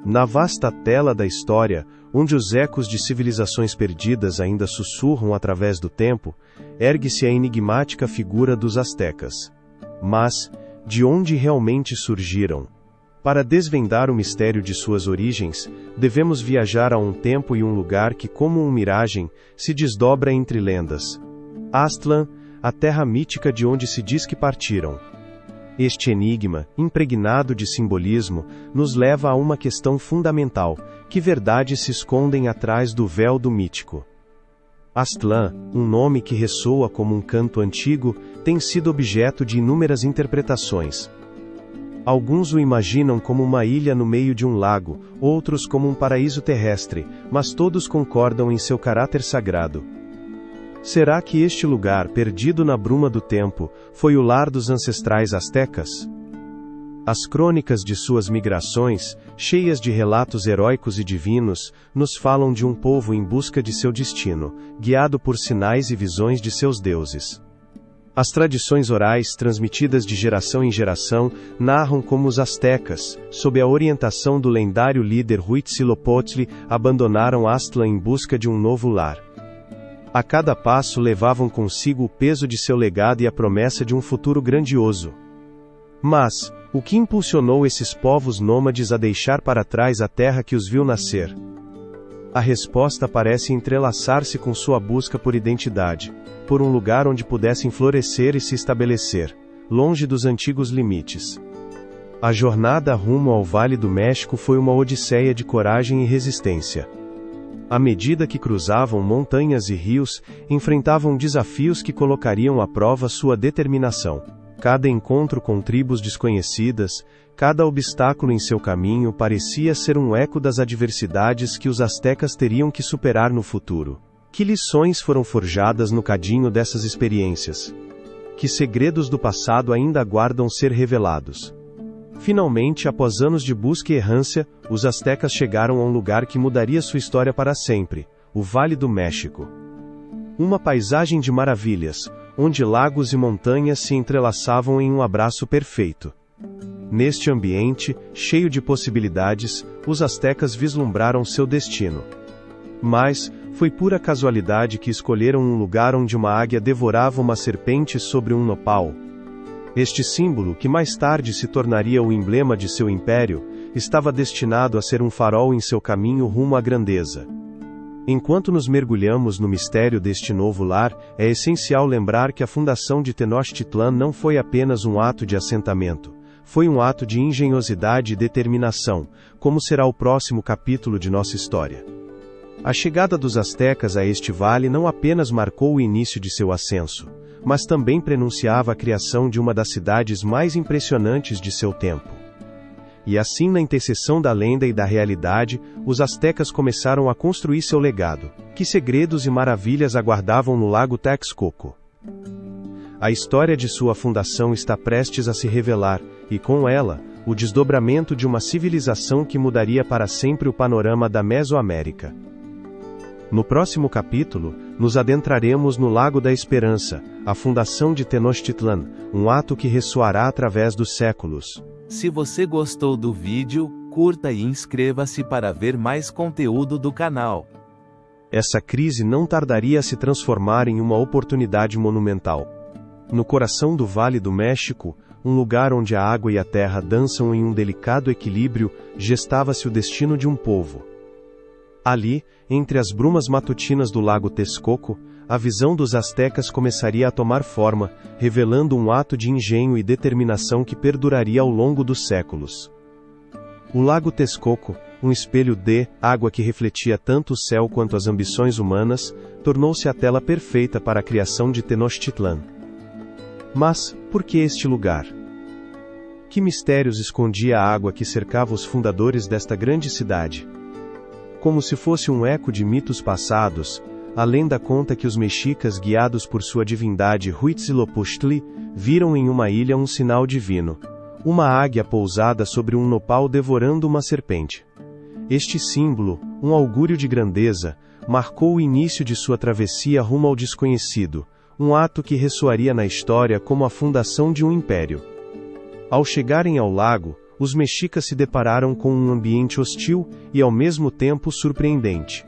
Na vasta tela da história, onde os ecos de civilizações perdidas ainda sussurram através do tempo, ergue-se a enigmática figura dos astecas. Mas, de onde realmente surgiram? Para desvendar o mistério de suas origens, devemos viajar a um tempo e um lugar que, como uma miragem, se desdobra entre lendas. Aztlán, a terra mítica de onde se diz que partiram. Este enigma, impregnado de simbolismo, nos leva a uma questão fundamental: que verdades se escondem atrás do véu do mítico? Aztlán, um nome que ressoa como um canto antigo, tem sido objeto de inúmeras interpretações. Alguns o imaginam como uma ilha no meio de um lago, outros como um paraíso terrestre, mas todos concordam em seu caráter sagrado. Será que este lugar, perdido na bruma do tempo, foi o lar dos ancestrais astecas? As crônicas de suas migrações, cheias de relatos heróicos e divinos, nos falam de um povo em busca de seu destino, guiado por sinais e visões de seus deuses. As tradições orais, transmitidas de geração em geração, narram como os astecas, sob a orientação do lendário líder Huitzilopochtli, abandonaram Aztlán em busca de um novo lar. A cada passo levavam consigo o peso de seu legado e a promessa de um futuro grandioso. Mas, o que impulsionou esses povos nômades a deixar para trás a terra que os viu nascer? A resposta parece entrelaçar-se com sua busca por identidade, por um lugar onde pudessem florescer e se estabelecer, longe dos antigos limites. A jornada rumo ao Vale do México foi uma odisseia de coragem e resistência. À medida que cruzavam montanhas e rios, enfrentavam desafios que colocariam à prova sua determinação. Cada encontro com tribos desconhecidas, cada obstáculo em seu caminho parecia ser um eco das adversidades que os astecas teriam que superar no futuro. Que lições foram forjadas no cadinho dessas experiências? Que segredos do passado ainda aguardam ser revelados? Finalmente, após anos de busca e errância, os astecas chegaram a um lugar que mudaria sua história para sempre: o Vale do México. Uma paisagem de maravilhas, onde lagos e montanhas se entrelaçavam em um abraço perfeito. Neste ambiente, cheio de possibilidades, os astecas vislumbraram seu destino. Mas, foi pura casualidade que escolheram um lugar onde uma águia devorava uma serpente sobre um nopal. Este símbolo, que mais tarde se tornaria o emblema de seu império, estava destinado a ser um farol em seu caminho rumo à grandeza. Enquanto nos mergulhamos no mistério deste novo lar, é essencial lembrar que a fundação de Tenochtitlan não foi apenas um ato de assentamento. Foi um ato de engenhosidade e determinação, como será o próximo capítulo de nossa história. A chegada dos astecas a este vale não apenas marcou o início de seu ascenso, mas também prenunciava a criação de uma das cidades mais impressionantes de seu tempo. E assim, na interseção da lenda e da realidade, os astecas começaram a construir seu legado. Que segredos e maravilhas aguardavam no lago Texcoco? A história de sua fundação está prestes a se revelar, e com ela, o desdobramento de uma civilização que mudaria para sempre o panorama da Mesoamérica. No próximo capítulo, nos adentraremos no Lago da Esperança, a fundação de Tenochtitlan, um ato que ressoará através dos séculos. Se você gostou do vídeo, curta e inscreva-se para ver mais conteúdo do canal. Essa crise não tardaria a se transformar em uma oportunidade monumental. No coração do Vale do México, um lugar onde a água e a terra dançam em um delicado equilíbrio, gestava-se o destino de um povo. Ali, entre as brumas matutinas do lago Texcoco, a visão dos astecas começaria a tomar forma, revelando um ato de engenho e determinação que perduraria ao longo dos séculos. O lago Texcoco, um espelho de água que refletia tanto o céu quanto as ambições humanas, tornou-se a tela perfeita para a criação de Tenochtitlan. Mas, por que este lugar? Que mistérios escondia a água que cercava os fundadores desta grande cidade? Como se fosse um eco de mitos passados, a lenda conta que os mexicas, guiados por sua divindade Huitzilopochtli, viram em uma ilha um sinal divino: uma águia pousada sobre um nopal devorando uma serpente. Este símbolo, um augúrio de grandeza, marcou o início de sua travessia rumo ao desconhecido, um ato que ressoaria na história como a fundação de um império. Ao chegarem ao lago, os mexicas se depararam com um ambiente hostil e ao mesmo tempo surpreendente.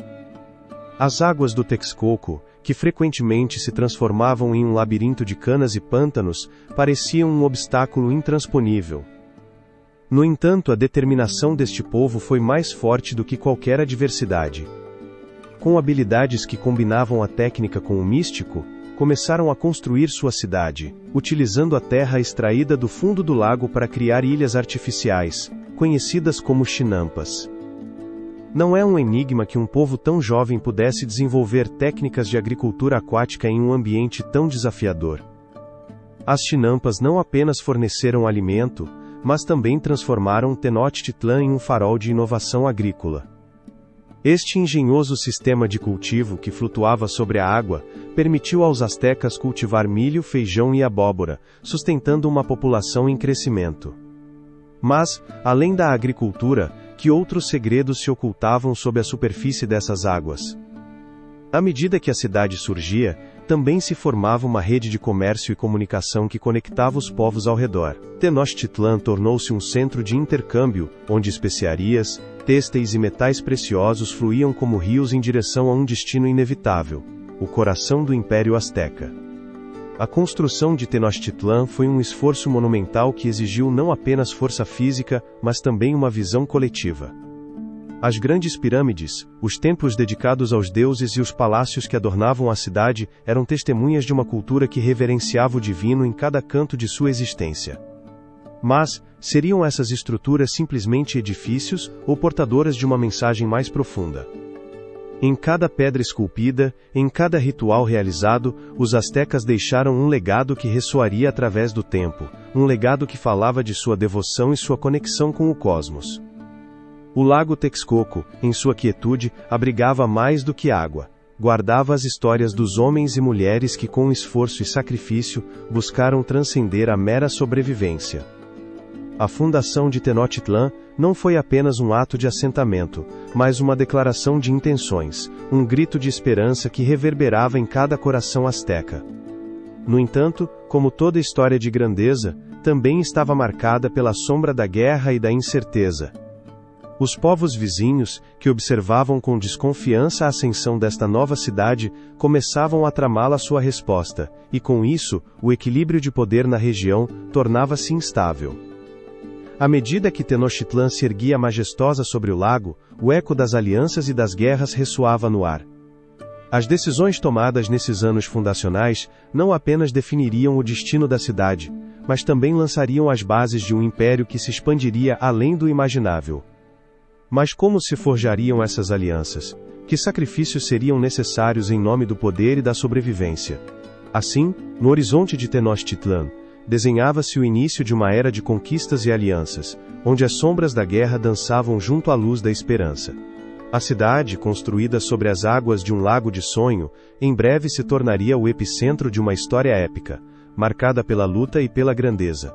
As águas do Texcoco, que frequentemente se transformavam em um labirinto de canas e pântanos, pareciam um obstáculo intransponível. No entanto, a determinação deste povo foi mais forte do que qualquer adversidade. Com habilidades que combinavam a técnica com o místico, começaram a construir sua cidade, utilizando a terra extraída do fundo do lago para criar ilhas artificiais, conhecidas como chinampas. Não é um enigma que um povo tão jovem pudesse desenvolver técnicas de agricultura aquática em um ambiente tão desafiador. As chinampas não apenas forneceram alimento, mas também transformaram Tenochtitlan em um farol de inovação agrícola. Este engenhoso sistema de cultivo que flutuava sobre a água, permitiu aos astecas cultivar milho, feijão e abóbora, sustentando uma população em crescimento. Mas, além da agricultura, que outros segredos se ocultavam sob a superfície dessas águas? À medida que a cidade surgia, também se formava uma rede de comércio e comunicação que conectava os povos ao redor. Tenochtitlan tornou-se um centro de intercâmbio, onde especiarias, têxteis e metais preciosos fluíam como rios em direção a um destino inevitável, o coração do Império Azteca. A construção de Tenochtitlan foi um esforço monumental que exigiu não apenas força física, mas também uma visão coletiva. As grandes pirâmides, os templos dedicados aos deuses e os palácios que adornavam a cidade eram testemunhas de uma cultura que reverenciava o divino em cada canto de sua existência. Mas, seriam essas estruturas simplesmente edifícios ou portadoras de uma mensagem mais profunda? Em cada pedra esculpida, em cada ritual realizado, os astecas deixaram um legado que ressoaria através do tempo, um legado que falava de sua devoção e sua conexão com o cosmos. O lago Texcoco, em sua quietude, abrigava mais do que água. Guardava as histórias dos homens e mulheres que com esforço e sacrifício, buscaram transcender a mera sobrevivência. A fundação de Tenochtitlan não foi apenas um ato de assentamento, mas uma declaração de intenções, um grito de esperança que reverberava em cada coração asteca. No entanto, como toda história de grandeza, também estava marcada pela sombra da guerra e da incerteza. Os povos vizinhos, que observavam com desconfiança a ascensão desta nova cidade, começavam a tramá-la sua resposta, e com isso, o equilíbrio de poder na região tornava-se instável. À medida que Tenochtitlan se erguia majestosa sobre o lago, o eco das alianças e das guerras ressoava no ar. As decisões tomadas nesses anos fundacionais não apenas definiriam o destino da cidade, mas também lançariam as bases de um império que se expandiria além do imaginável. Mas como se forjariam essas alianças? Que sacrifícios seriam necessários em nome do poder e da sobrevivência? Assim, no horizonte de Tenochtitlan, desenhava-se o início de uma era de conquistas e alianças, onde as sombras da guerra dançavam junto à luz da esperança. A cidade, construída sobre as águas de um lago de sonho, em breve se tornaria o epicentro de uma história épica, marcada pela luta e pela grandeza.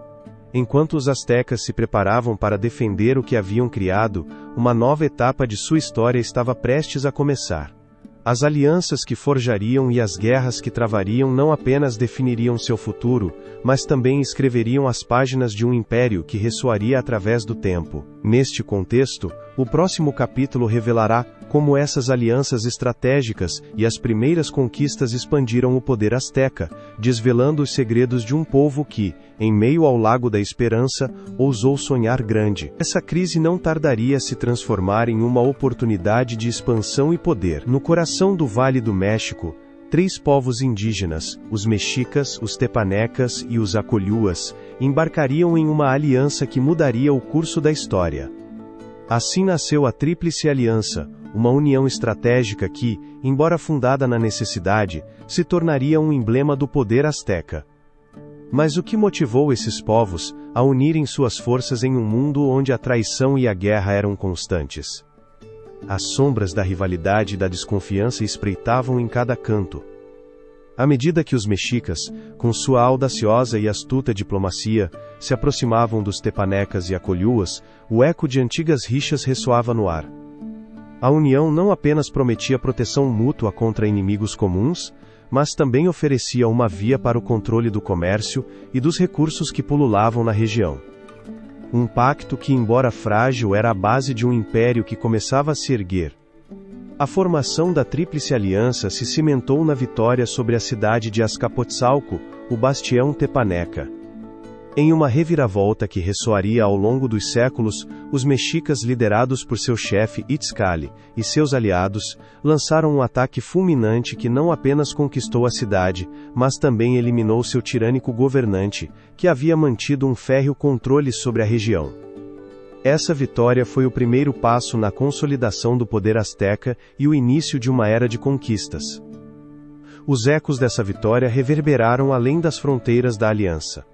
Enquanto os astecas se preparavam para defender o que haviam criado, uma nova etapa de sua história estava prestes a começar. As alianças que forjariam e as guerras que travariam não apenas definiriam seu futuro, mas também escreveriam as páginas de um império que ressoaria através do tempo. Neste contexto, o próximo capítulo revelará como essas alianças estratégicas e as primeiras conquistas expandiram o poder asteca, desvelando os segredos de um povo que, em meio ao Lago da Esperança, ousou sonhar grande. Essa crise não tardaria a se transformar em uma oportunidade de expansão e poder. No coração do Vale do México, 3 povos indígenas, os mexicas, os tepanecas e os acolhuas, embarcariam em uma aliança que mudaria o curso da história. Assim nasceu a Tríplice Aliança, uma união estratégica que, embora fundada na necessidade, se tornaria um emblema do poder asteca. Mas o que motivou esses povos a unirem suas forças em um mundo onde a traição e a guerra eram constantes? As sombras da rivalidade e da desconfiança espreitavam em cada canto. À medida que os mexicas, com sua audaciosa e astuta diplomacia, se aproximavam dos tepanecas e acolhuas, o eco de antigas rixas ressoava no ar. A união não apenas prometia proteção mútua contra inimigos comuns, mas também oferecia uma via para o controle do comércio e dos recursos que pululavam na região. Um pacto que, embora frágil, era a base de um império que começava a se erguer. A formação da Tríplice Aliança se cimentou na vitória sobre a cidade de Azcapotzalco, o bastião tepaneca. Em uma reviravolta que ressoaria ao longo dos séculos, os mexicas, liderados por seu chefe Itzcali e seus aliados, lançaram um ataque fulminante que não apenas conquistou a cidade, mas também eliminou seu tirânico governante, que havia mantido um férreo controle sobre a região. Essa vitória foi o primeiro passo na consolidação do poder azteca e o início de uma era de conquistas. Os ecos dessa vitória reverberaram além das fronteiras da aliança.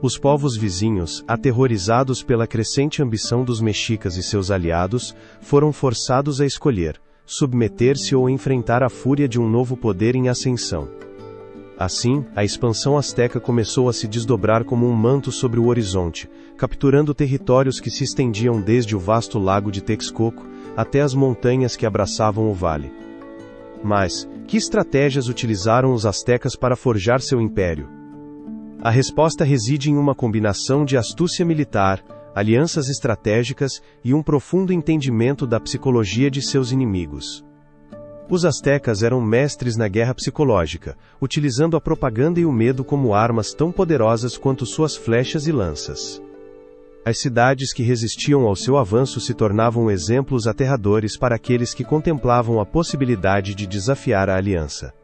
Os povos vizinhos, aterrorizados pela crescente ambição dos mexicas e seus aliados, foram forçados a escolher, submeter-se ou enfrentar a fúria de um novo poder em ascensão. Assim, a expansão azteca começou a se desdobrar como um manto sobre o horizonte, capturando territórios que se estendiam desde o vasto lago de Texcoco até as montanhas que abraçavam o vale. Mas, que estratégias utilizaram os aztecas para forjar seu império? A resposta reside em uma combinação de astúcia militar, alianças estratégicas e um profundo entendimento da psicologia de seus inimigos. Os aztecas eram mestres na guerra psicológica, utilizando a propaganda e o medo como armas tão poderosas quanto suas flechas e lanças. As cidades que resistiam ao seu avanço se tornavam exemplos aterradores para aqueles que contemplavam a possibilidade de desafiar a aliança.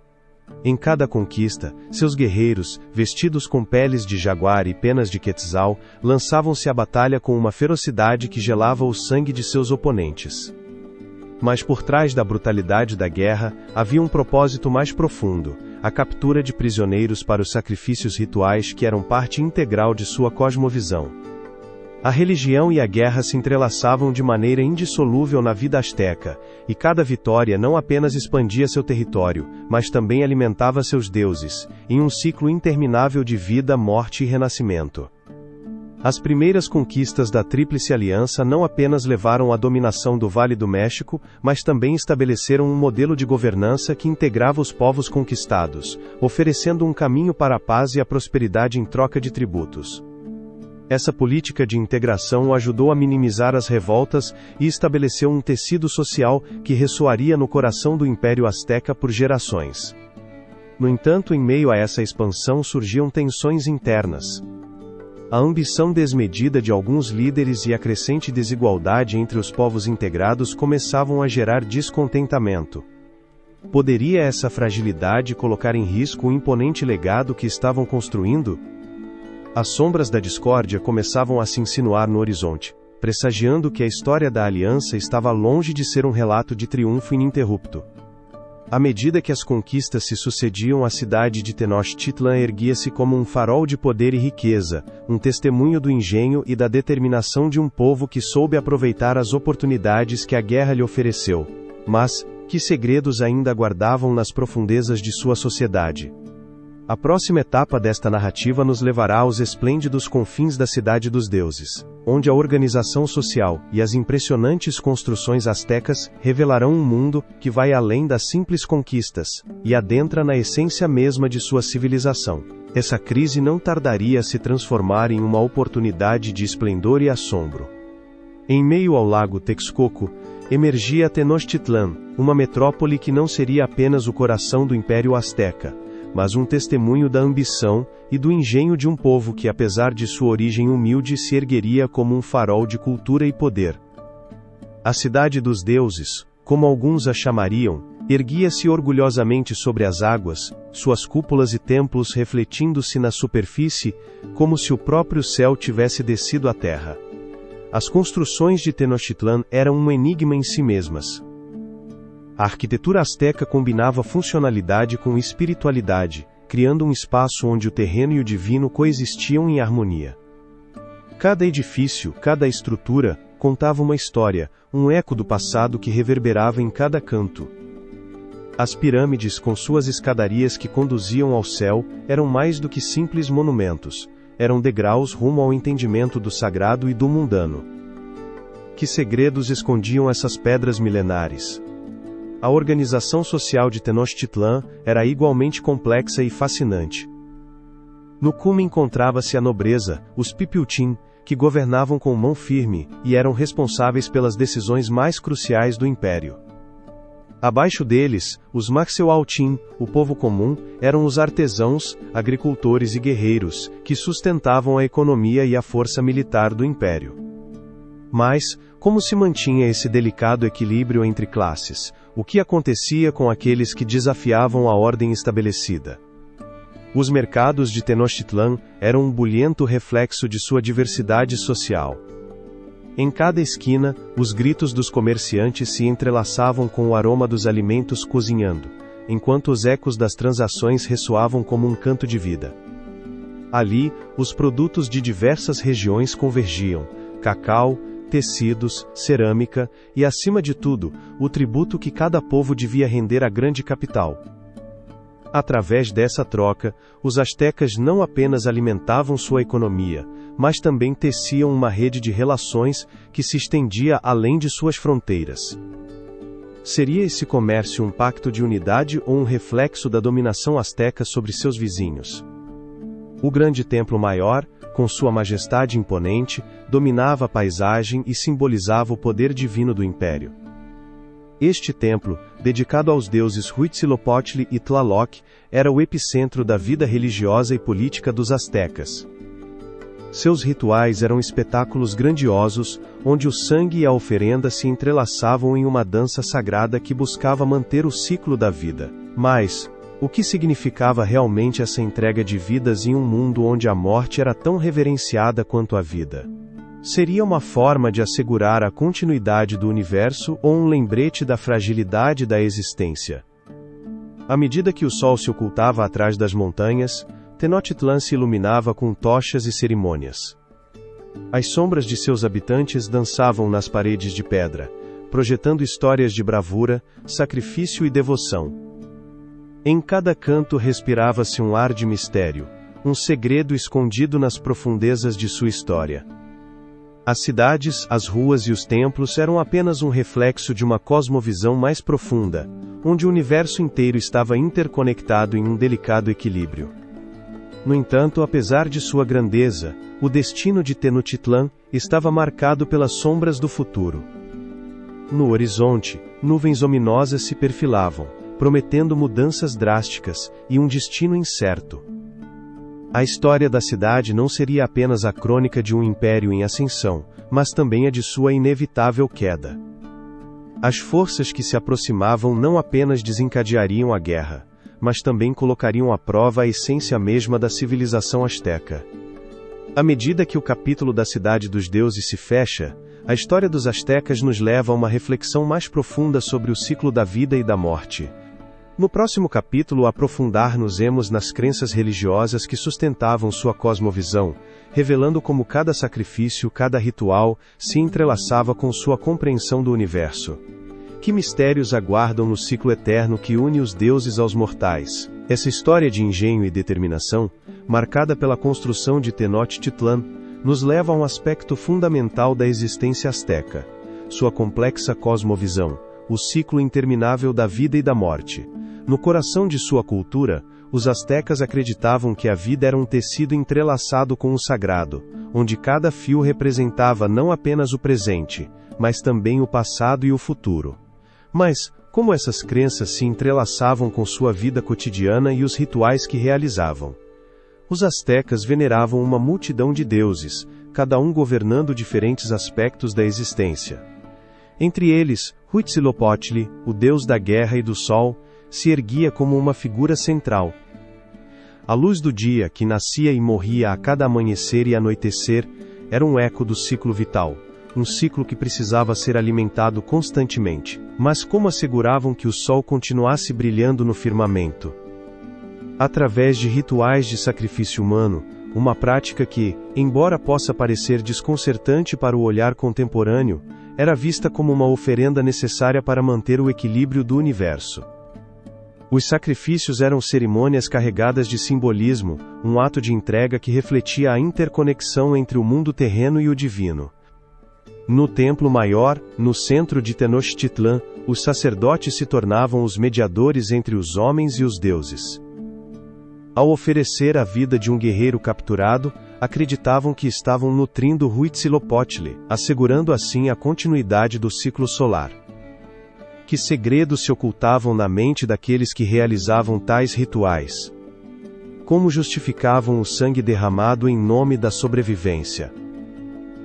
Em cada conquista, seus guerreiros, vestidos com peles de jaguar e penas de quetzal, lançavam-se à batalha com uma ferocidade que gelava o sangue de seus oponentes. Mas por trás da brutalidade da guerra, havia um propósito mais profundo, a captura de prisioneiros para os sacrifícios rituais que eram parte integral de sua cosmovisão. A religião e a guerra se entrelaçavam de maneira indissolúvel na vida asteca, e cada vitória não apenas expandia seu território, mas também alimentava seus deuses, em um ciclo interminável de vida, morte e renascimento. As primeiras conquistas da Tríplice Aliança não apenas levaram à dominação do Vale do México, mas também estabeleceram um modelo de governança que integrava os povos conquistados, oferecendo um caminho para a paz e a prosperidade em troca de tributos. Essa política de integração ajudou a minimizar as revoltas e estabeleceu um tecido social que ressoaria no coração do Império Azteca por gerações. No entanto, em meio a essa expansão surgiam tensões internas. A ambição desmedida de alguns líderes e a crescente desigualdade entre os povos integrados começavam a gerar descontentamento. Poderia essa fragilidade colocar em risco o imponente legado que estavam construindo? As sombras da discórdia começavam a se insinuar no horizonte, pressagiando que a história da aliança estava longe de ser um relato de triunfo ininterrupto. À medida que as conquistas se sucediam, a cidade de Tenochtitlan erguia-se como um farol de poder e riqueza, um testemunho do engenho e da determinação de um povo que soube aproveitar as oportunidades que a guerra lhe ofereceu. Mas, que segredos ainda guardavam nas profundezas de sua sociedade? A próxima etapa desta narrativa nos levará aos esplêndidos confins da Cidade dos Deuses, onde a organização social e as impressionantes construções astecas revelarão um mundo que vai além das simples conquistas e adentra na essência mesma de sua civilização. Essa crise não tardaria a se transformar em uma oportunidade de esplendor e assombro. Em meio ao lago Texcoco, emergia Tenochtitlan, uma metrópole que não seria apenas o coração do Império Azteca, mas um testemunho da ambição e do engenho de um povo que, apesar de sua origem humilde, se ergueria como um farol de cultura e poder. A Cidade dos Deuses, como alguns a chamariam, erguia-se orgulhosamente sobre as águas, suas cúpulas e templos refletindo-se na superfície, como se o próprio céu tivesse descido à terra. As construções de Tenochtitlan eram um enigma em si mesmas. A arquitetura asteca combinava funcionalidade com espiritualidade, criando um espaço onde o terreno e o divino coexistiam em harmonia. Cada edifício, cada estrutura, contava uma história, um eco do passado que reverberava em cada canto. As pirâmides, com suas escadarias que conduziam ao céu, eram mais do que simples monumentos, eram degraus rumo ao entendimento do sagrado e do mundano. Que segredos escondiam essas pedras milenares? A organização social de Tenochtitlan era igualmente complexa e fascinante. No cume encontrava-se a nobreza, os Pipiltin, que governavam com mão firme e eram responsáveis pelas decisões mais cruciais do império. Abaixo deles, os Maxeualtim, o povo comum, eram os artesãos, agricultores e guerreiros, que sustentavam a economia e a força militar do império. Mas, como se mantinha esse delicado equilíbrio entre classes? O que acontecia com aqueles que desafiavam a ordem estabelecida? Os mercados de Tenochtitlan eram um bulhento reflexo de sua diversidade social. Em cada esquina, os gritos dos comerciantes se entrelaçavam com o aroma dos alimentos cozinhando, enquanto os ecos das transações ressoavam como um canto de vida. Ali, os produtos de diversas regiões convergiam: cacau, tecidos, cerâmica e, acima de tudo, o tributo que cada povo devia render à grande capital. Através dessa troca, os astecas não apenas alimentavam sua economia, mas também teciam uma rede de relações que se estendia além de suas fronteiras. Seria esse comércio um pacto de unidade ou um reflexo da dominação asteca sobre seus vizinhos? O grande templo maior, com sua majestade imponente, dominava a paisagem e simbolizava o poder divino do império. Este templo, dedicado aos deuses Huitzilopochtli e Tlaloc, era o epicentro da vida religiosa e política dos astecas. Seus rituais eram espetáculos grandiosos, onde o sangue e a oferenda se entrelaçavam em uma dança sagrada que buscava manter o ciclo da vida. Mas, o que significava realmente essa entrega de vidas em um mundo onde a morte era tão reverenciada quanto a vida? Seria uma forma de assegurar a continuidade do universo ou um lembrete da fragilidade da existência? À medida que o sol se ocultava atrás das montanhas, Tenochtitlan se iluminava com tochas e cerimônias. As sombras de seus habitantes dançavam nas paredes de pedra, projetando histórias de bravura, sacrifício e devoção. Em cada canto respirava-se um ar de mistério, um segredo escondido nas profundezas de sua história. As cidades, as ruas e os templos eram apenas um reflexo de uma cosmovisão mais profunda, onde o universo inteiro estava interconectado em um delicado equilíbrio. No entanto, apesar de sua grandeza, o destino de Tenochtitlan estava marcado pelas sombras do futuro. No horizonte, nuvens ominosas se perfilavam, prometendo mudanças drásticas e um destino incerto. A história da cidade não seria apenas a crônica de um império em ascensão, mas também a de sua inevitável queda. As forças que se aproximavam não apenas desencadeariam a guerra, mas também colocariam à prova a essência mesma da civilização asteca. À medida que o capítulo da Cidade dos Deuses se fecha, a história dos astecas nos leva a uma reflexão mais profunda sobre o ciclo da vida e da morte. No próximo capítulo aprofundar-nos-emos nas crenças religiosas que sustentavam sua cosmovisão, revelando como cada sacrifício, cada ritual, se entrelaçava com sua compreensão do universo. Que mistérios aguardam no ciclo eterno que une os deuses aos mortais? Essa história de engenho e determinação, marcada pela construção de Tenochtitlan, nos leva a um aspecto fundamental da existência asteca: sua complexa cosmovisão, o ciclo interminável da vida e da morte. No coração de sua cultura, os astecas acreditavam que a vida era um tecido entrelaçado com o sagrado, onde cada fio representava não apenas o presente, mas também o passado e o futuro. Mas, como essas crenças se entrelaçavam com sua vida cotidiana e os rituais que realizavam? Os astecas veneravam uma multidão de deuses, cada um governando diferentes aspectos da existência. Entre eles, Huitzilopochtli, o deus da guerra e do sol, se erguia como uma figura central. A luz do dia, que nascia e morria a cada amanhecer e anoitecer, era um eco do ciclo vital, um ciclo que precisava ser alimentado constantemente. Mas como asseguravam que o sol continuasse brilhando no firmamento? Através de rituais de sacrifício humano, uma prática que, embora possa parecer desconcertante para o olhar contemporâneo, era vista como uma oferenda necessária para manter o equilíbrio do universo. Os sacrifícios eram cerimônias carregadas de simbolismo, um ato de entrega que refletia a interconexão entre o mundo terreno e o divino. No templo maior, no centro de Tenochtitlan, os sacerdotes se tornavam os mediadores entre os homens e os deuses. Ao oferecer a vida de um guerreiro capturado, acreditavam que estavam nutrindo Huitzilopochtli, assegurando assim a continuidade do ciclo solar. Que segredos se ocultavam na mente daqueles que realizavam tais rituais? Como justificavam o sangue derramado em nome da sobrevivência?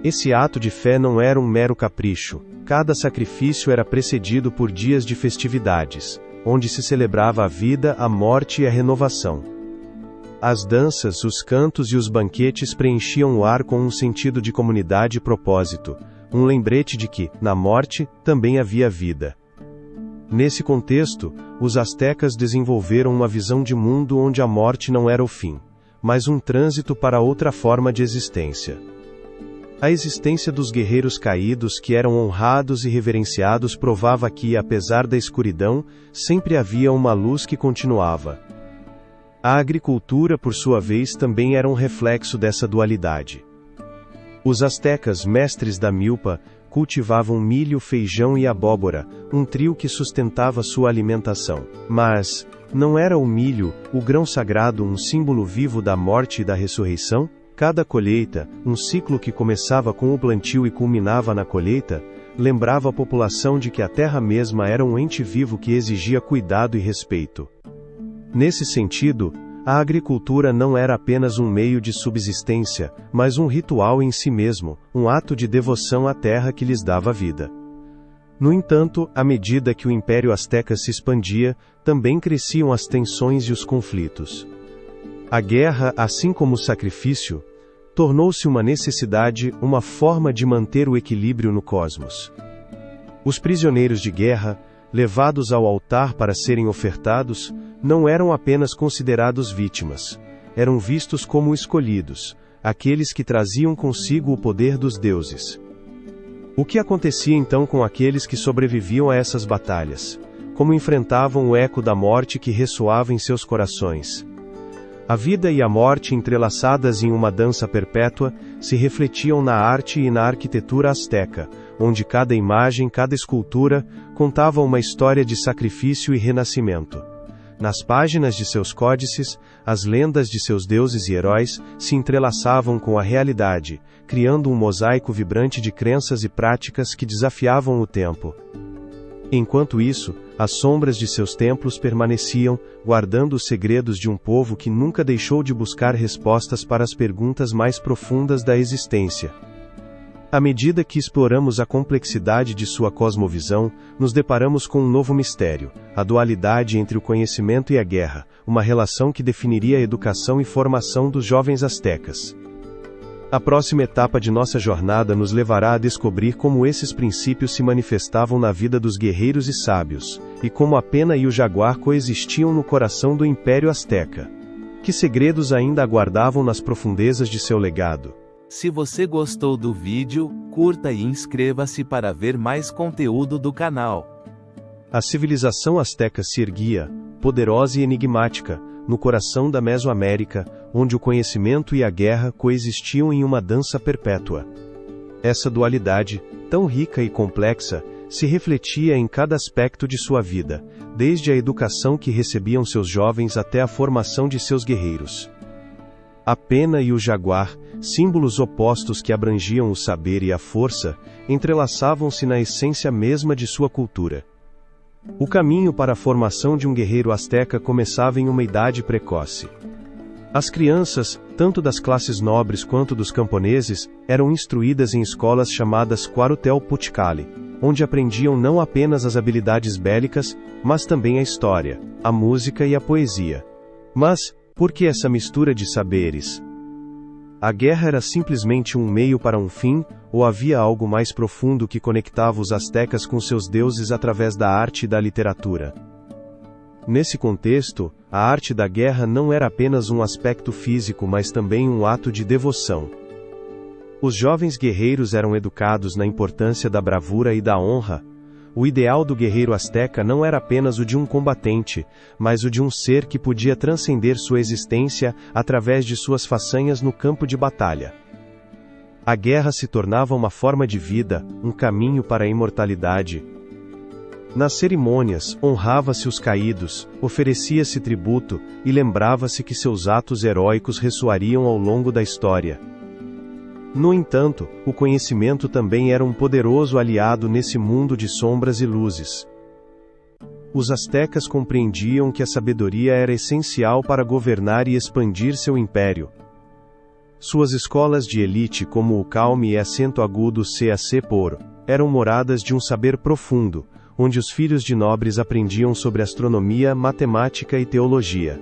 Esse ato de fé não era um mero capricho. Cada sacrifício era precedido por dias de festividades, onde se celebrava a vida, a morte e a renovação. As danças, os cantos e os banquetes preenchiam o ar com um sentido de comunidade e propósito, um lembrete de que, na morte, também havia vida. Nesse contexto, os astecas desenvolveram uma visão de mundo onde a morte não era o fim, mas um trânsito para outra forma de existência. A existência dos guerreiros caídos que eram honrados e reverenciados provava que, apesar da escuridão, sempre havia uma luz que continuava. A agricultura, por sua vez, também era um reflexo dessa dualidade. Os astecas, mestres da milpa, cultivavam milho, feijão e abóbora, um trio que sustentava sua alimentação. Mas, não era o milho, o grão sagrado, um símbolo vivo da morte e da ressurreição? Cada colheita, um ciclo que começava com o plantio e culminava na colheita, lembrava a população de que a terra mesma era um ente vivo que exigia cuidado e respeito. Nesse sentido, a agricultura não era apenas um meio de subsistência, mas um ritual em si mesmo, um ato de devoção à terra que lhes dava vida. No entanto, à medida que o Império Azteca se expandia, também cresciam as tensões e os conflitos. A guerra, assim como o sacrifício, tornou-se uma necessidade, uma forma de manter o equilíbrio no cosmos. Os prisioneiros de guerra, levados ao altar para serem ofertados, não eram apenas considerados vítimas. Eram vistos como escolhidos, aqueles que traziam consigo o poder dos deuses. O que acontecia então com aqueles que sobreviviam a essas batalhas? Como enfrentavam o eco da morte que ressoava em seus corações? A vida e a morte, entrelaçadas em uma dança perpétua, se refletiam na arte e na arquitetura asteca, onde cada imagem, cada escultura, contava uma história de sacrifício e renascimento. Nas páginas de seus códices, as lendas de seus deuses e heróis se entrelaçavam com a realidade, criando um mosaico vibrante de crenças e práticas que desafiavam o tempo. Enquanto isso, as sombras de seus templos permaneciam, guardando os segredos de um povo que nunca deixou de buscar respostas para as perguntas mais profundas da existência. À medida que exploramos a complexidade de sua cosmovisão, nos deparamos com um novo mistério, a dualidade entre o conhecimento e a guerra, uma relação que definiria a educação e formação dos jovens astecas. A próxima etapa de nossa jornada nos levará a descobrir como esses princípios se manifestavam na vida dos guerreiros e sábios, e como a pena e o jaguar coexistiam no coração do Império Azteca. Que segredos ainda aguardavam nas profundezas de seu legado? Se você gostou do vídeo, curta e inscreva-se para ver mais conteúdo do canal. A civilização asteca se erguia, poderosa e enigmática, no coração da Mesoamérica, onde o conhecimento e a guerra coexistiam em uma dança perpétua. Essa dualidade, tão rica e complexa, se refletia em cada aspecto de sua vida, desde a educação que recebiam seus jovens até a formação de seus guerreiros. A pena e o jaguar, símbolos opostos que abrangiam o saber e a força, entrelaçavam-se na essência mesma de sua cultura. O caminho para a formação de um guerreiro asteca começava em uma idade precoce. As crianças, tanto das classes nobres quanto dos camponeses, eram instruídas em escolas chamadas Cuauhtémoc-Puchcali, onde aprendiam não apenas as habilidades bélicas, mas também a história, a música e a poesia. Mas, por que essa mistura de saberes? A guerra era simplesmente um meio para um fim, ou havia algo mais profundo que conectava os astecas com seus deuses através da arte e da literatura? Nesse contexto, a arte da guerra não era apenas um aspecto físico, mas também um ato de devoção. Os jovens guerreiros eram educados na importância da bravura e da honra. O ideal do guerreiro asteca não era apenas o de um combatente, mas o de um ser que podia transcender sua existência através de suas façanhas no campo de batalha. A guerra se tornava uma forma de vida, um caminho para a imortalidade. Nas cerimônias, honrava-se os caídos, oferecia-se tributo, e lembrava-se que seus atos heróicos ressoariam ao longo da história. No entanto, o conhecimento também era um poderoso aliado nesse mundo de sombras e luzes. Os astecas compreendiam que a sabedoria era essencial para governar e expandir seu império. Suas escolas de elite, como o calme e acento agudo CAC-POR, eram moradas de um saber profundo, onde os filhos de nobres aprendiam sobre astronomia, matemática e teologia.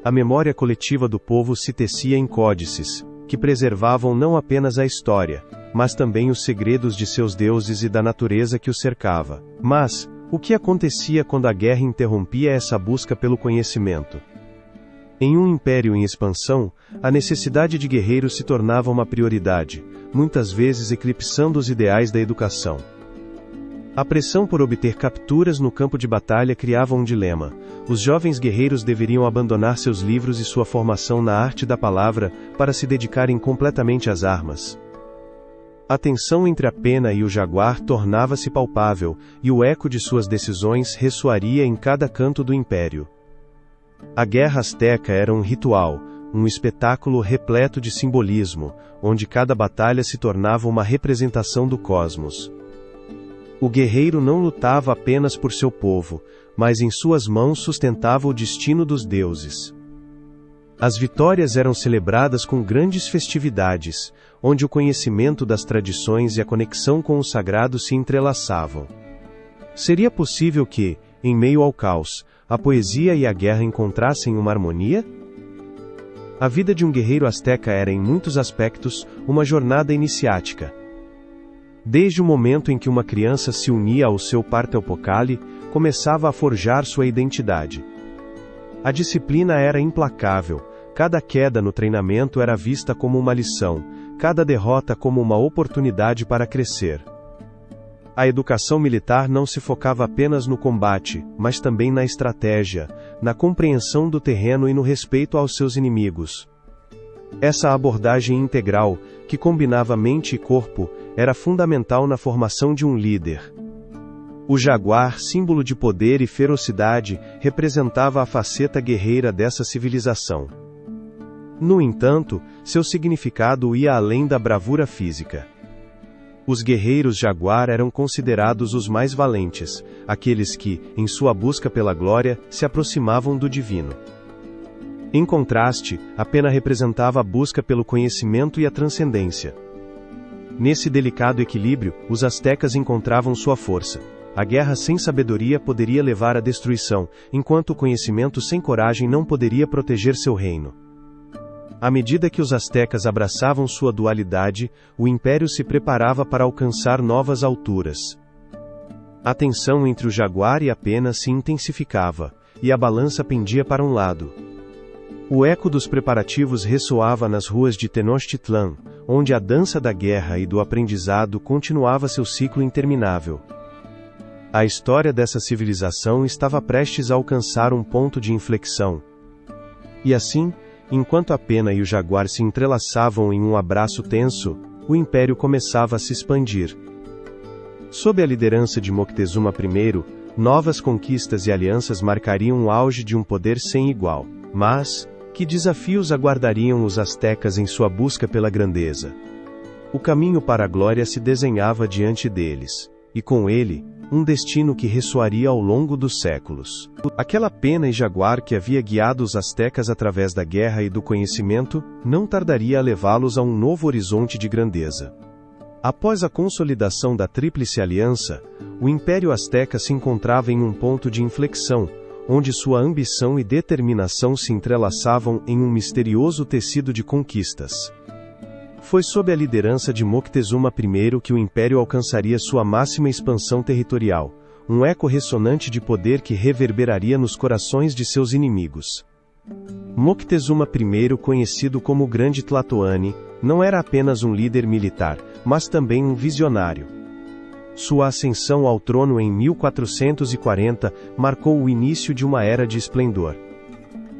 A memória coletiva do povo se tecia em códices, que preservavam não apenas a história, mas também os segredos de seus deuses e da natureza que os cercava. Mas, o que acontecia quando a guerra interrompia essa busca pelo conhecimento? Em um império em expansão, a necessidade de guerreiros se tornava uma prioridade, muitas vezes eclipsando os ideais da educação. A pressão por obter capturas no campo de batalha criava um dilema. Os jovens guerreiros deveriam abandonar seus livros e sua formação na arte da palavra para se dedicarem completamente às armas. A tensão entre a pena e o jaguar tornava-se palpável, e o eco de suas decisões ressoaria em cada canto do império. A guerra asteca era um ritual, um espetáculo repleto de simbolismo, onde cada batalha se tornava uma representação do cosmos. O guerreiro não lutava apenas por seu povo, mas em suas mãos sustentava o destino dos deuses. As vitórias eram celebradas com grandes festividades, onde o conhecimento das tradições e a conexão com o sagrado se entrelaçavam. Seria possível que, em meio ao caos, a poesia e a guerra encontrassem uma harmonia? A vida de um guerreiro asteca era, em muitos aspectos, uma jornada iniciática. Desde o momento em que uma criança se unia ao seu Partelpocali, começava a forjar sua identidade. A disciplina era implacável, cada queda no treinamento era vista como uma lição, cada derrota como uma oportunidade para crescer. A educação militar não se focava apenas no combate, mas também na estratégia, na compreensão do terreno e no respeito aos seus inimigos. Essa abordagem integral, que combinava mente e corpo, era fundamental na formação de um líder. O jaguar, símbolo de poder e ferocidade, representava a faceta guerreira dessa civilização. No entanto, seu significado ia além da bravura física. Os guerreiros jaguar eram considerados os mais valentes, aqueles que, em sua busca pela glória, se aproximavam do divino. Em contraste, a pena representava a busca pelo conhecimento e a transcendência. Nesse delicado equilíbrio, os astecas encontravam sua força. A guerra sem sabedoria poderia levar à destruição, enquanto o conhecimento sem coragem não poderia proteger seu reino. À medida que os astecas abraçavam sua dualidade, o império se preparava para alcançar novas alturas. A tensão entre o jaguar e a pena se intensificava, e a balança pendia para um lado. O eco dos preparativos ressoava nas ruas de Tenochtitlan, onde a dança da guerra e do aprendizado continuava seu ciclo interminável. A história dessa civilização estava prestes a alcançar um ponto de inflexão. E assim, enquanto a pena e o jaguar se entrelaçavam em um abraço tenso, o império começava a se expandir. Sob a liderança de Moctezuma I, novas conquistas e alianças marcariam o auge de um poder sem igual. Mas, que desafios aguardariam os astecas em sua busca pela grandeza? O caminho para a glória se desenhava diante deles, e com ele, um destino que ressoaria ao longo dos séculos. Aquela pena e jaguar que havia guiado os astecas através da guerra e do conhecimento, não tardaria a levá-los a um novo horizonte de grandeza. Após a consolidação da Tríplice Aliança, o Império Azteca se encontrava em um ponto de inflexão, onde sua ambição e determinação se entrelaçavam em um misterioso tecido de conquistas. Foi sob a liderança de Moctezuma I que o império alcançaria sua máxima expansão territorial, um eco ressonante de poder que reverberaria nos corações de seus inimigos. Moctezuma I, conhecido como o Grande Tlatoani, não era apenas um líder militar, mas também um visionário. Sua ascensão ao trono em 1440 marcou o início de uma era de esplendor.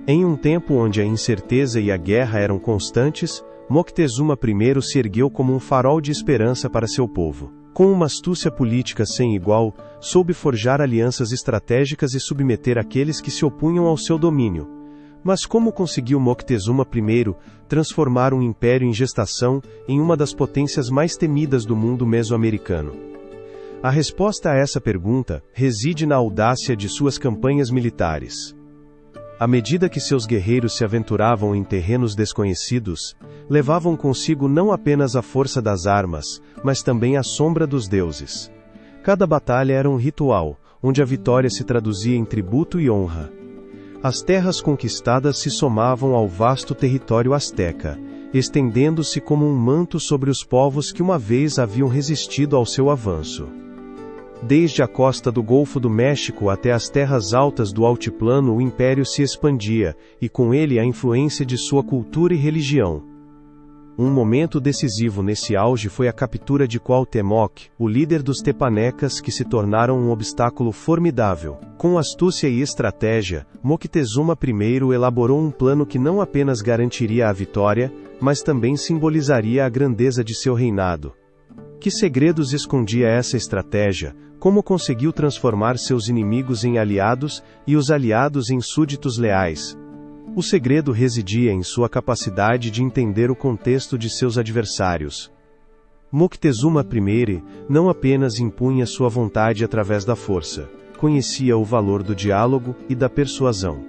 Em um tempo onde a incerteza e a guerra eram constantes, Moctezuma I se ergueu como um farol de esperança para seu povo. Com uma astúcia política sem igual, soube forjar alianças estratégicas e submeter aqueles que se opunham ao seu domínio. Mas como conseguiu Moctezuma I transformar um império em gestação em uma das potências mais temidas do mundo mesoamericano? A resposta a essa pergunta reside na audácia de suas campanhas militares. À medida que seus guerreiros se aventuravam em terrenos desconhecidos, levavam consigo não apenas a força das armas, mas também a sombra dos deuses. Cada batalha era um ritual, onde a vitória se traduzia em tributo e honra. As terras conquistadas se somavam ao vasto território asteca, estendendo-se como um manto sobre os povos que uma vez haviam resistido ao seu avanço. Desde a costa do Golfo do México até as terras altas do altiplano, o império se expandia, e com ele a influência de sua cultura e religião. Um momento decisivo nesse auge foi a captura de Cuauhtémoc, o líder dos tepanecas, que se tornaram um obstáculo formidável. Com astúcia e estratégia, Moctezuma I elaborou um plano que não apenas garantiria a vitória, mas também simbolizaria a grandeza de seu reinado. Que segredos escondia essa estratégia? Como conseguiu transformar seus inimigos em aliados e os aliados em súditos leais? O segredo residia em sua capacidade de entender o contexto de seus adversários. Moctezuma I não apenas impunha sua vontade através da força, conhecia o valor do diálogo e da persuasão.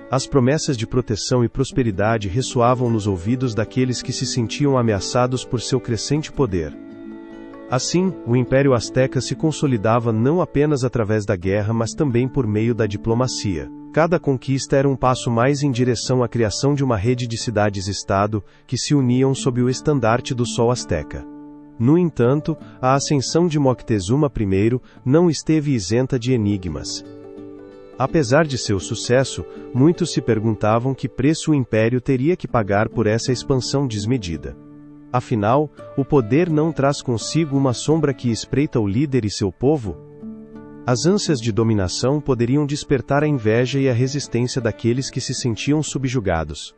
As promessas de proteção e prosperidade ressoavam nos ouvidos daqueles que se sentiam ameaçados por seu crescente poder. Assim, o Império Azteca se consolidava não apenas através da guerra, mas também por meio da diplomacia. Cada conquista era um passo mais em direção à criação de uma rede de cidades-estado que se uniam sob o estandarte do Sol Azteca. No entanto, a ascensão de Moctezuma I não esteve isenta de enigmas. Apesar de seu sucesso, muitos se perguntavam que preço o império teria que pagar por essa expansão desmedida. Afinal, o poder não traz consigo uma sombra que espreita o líder e seu povo? As ânsias de dominação poderiam despertar a inveja e a resistência daqueles que se sentiam subjugados.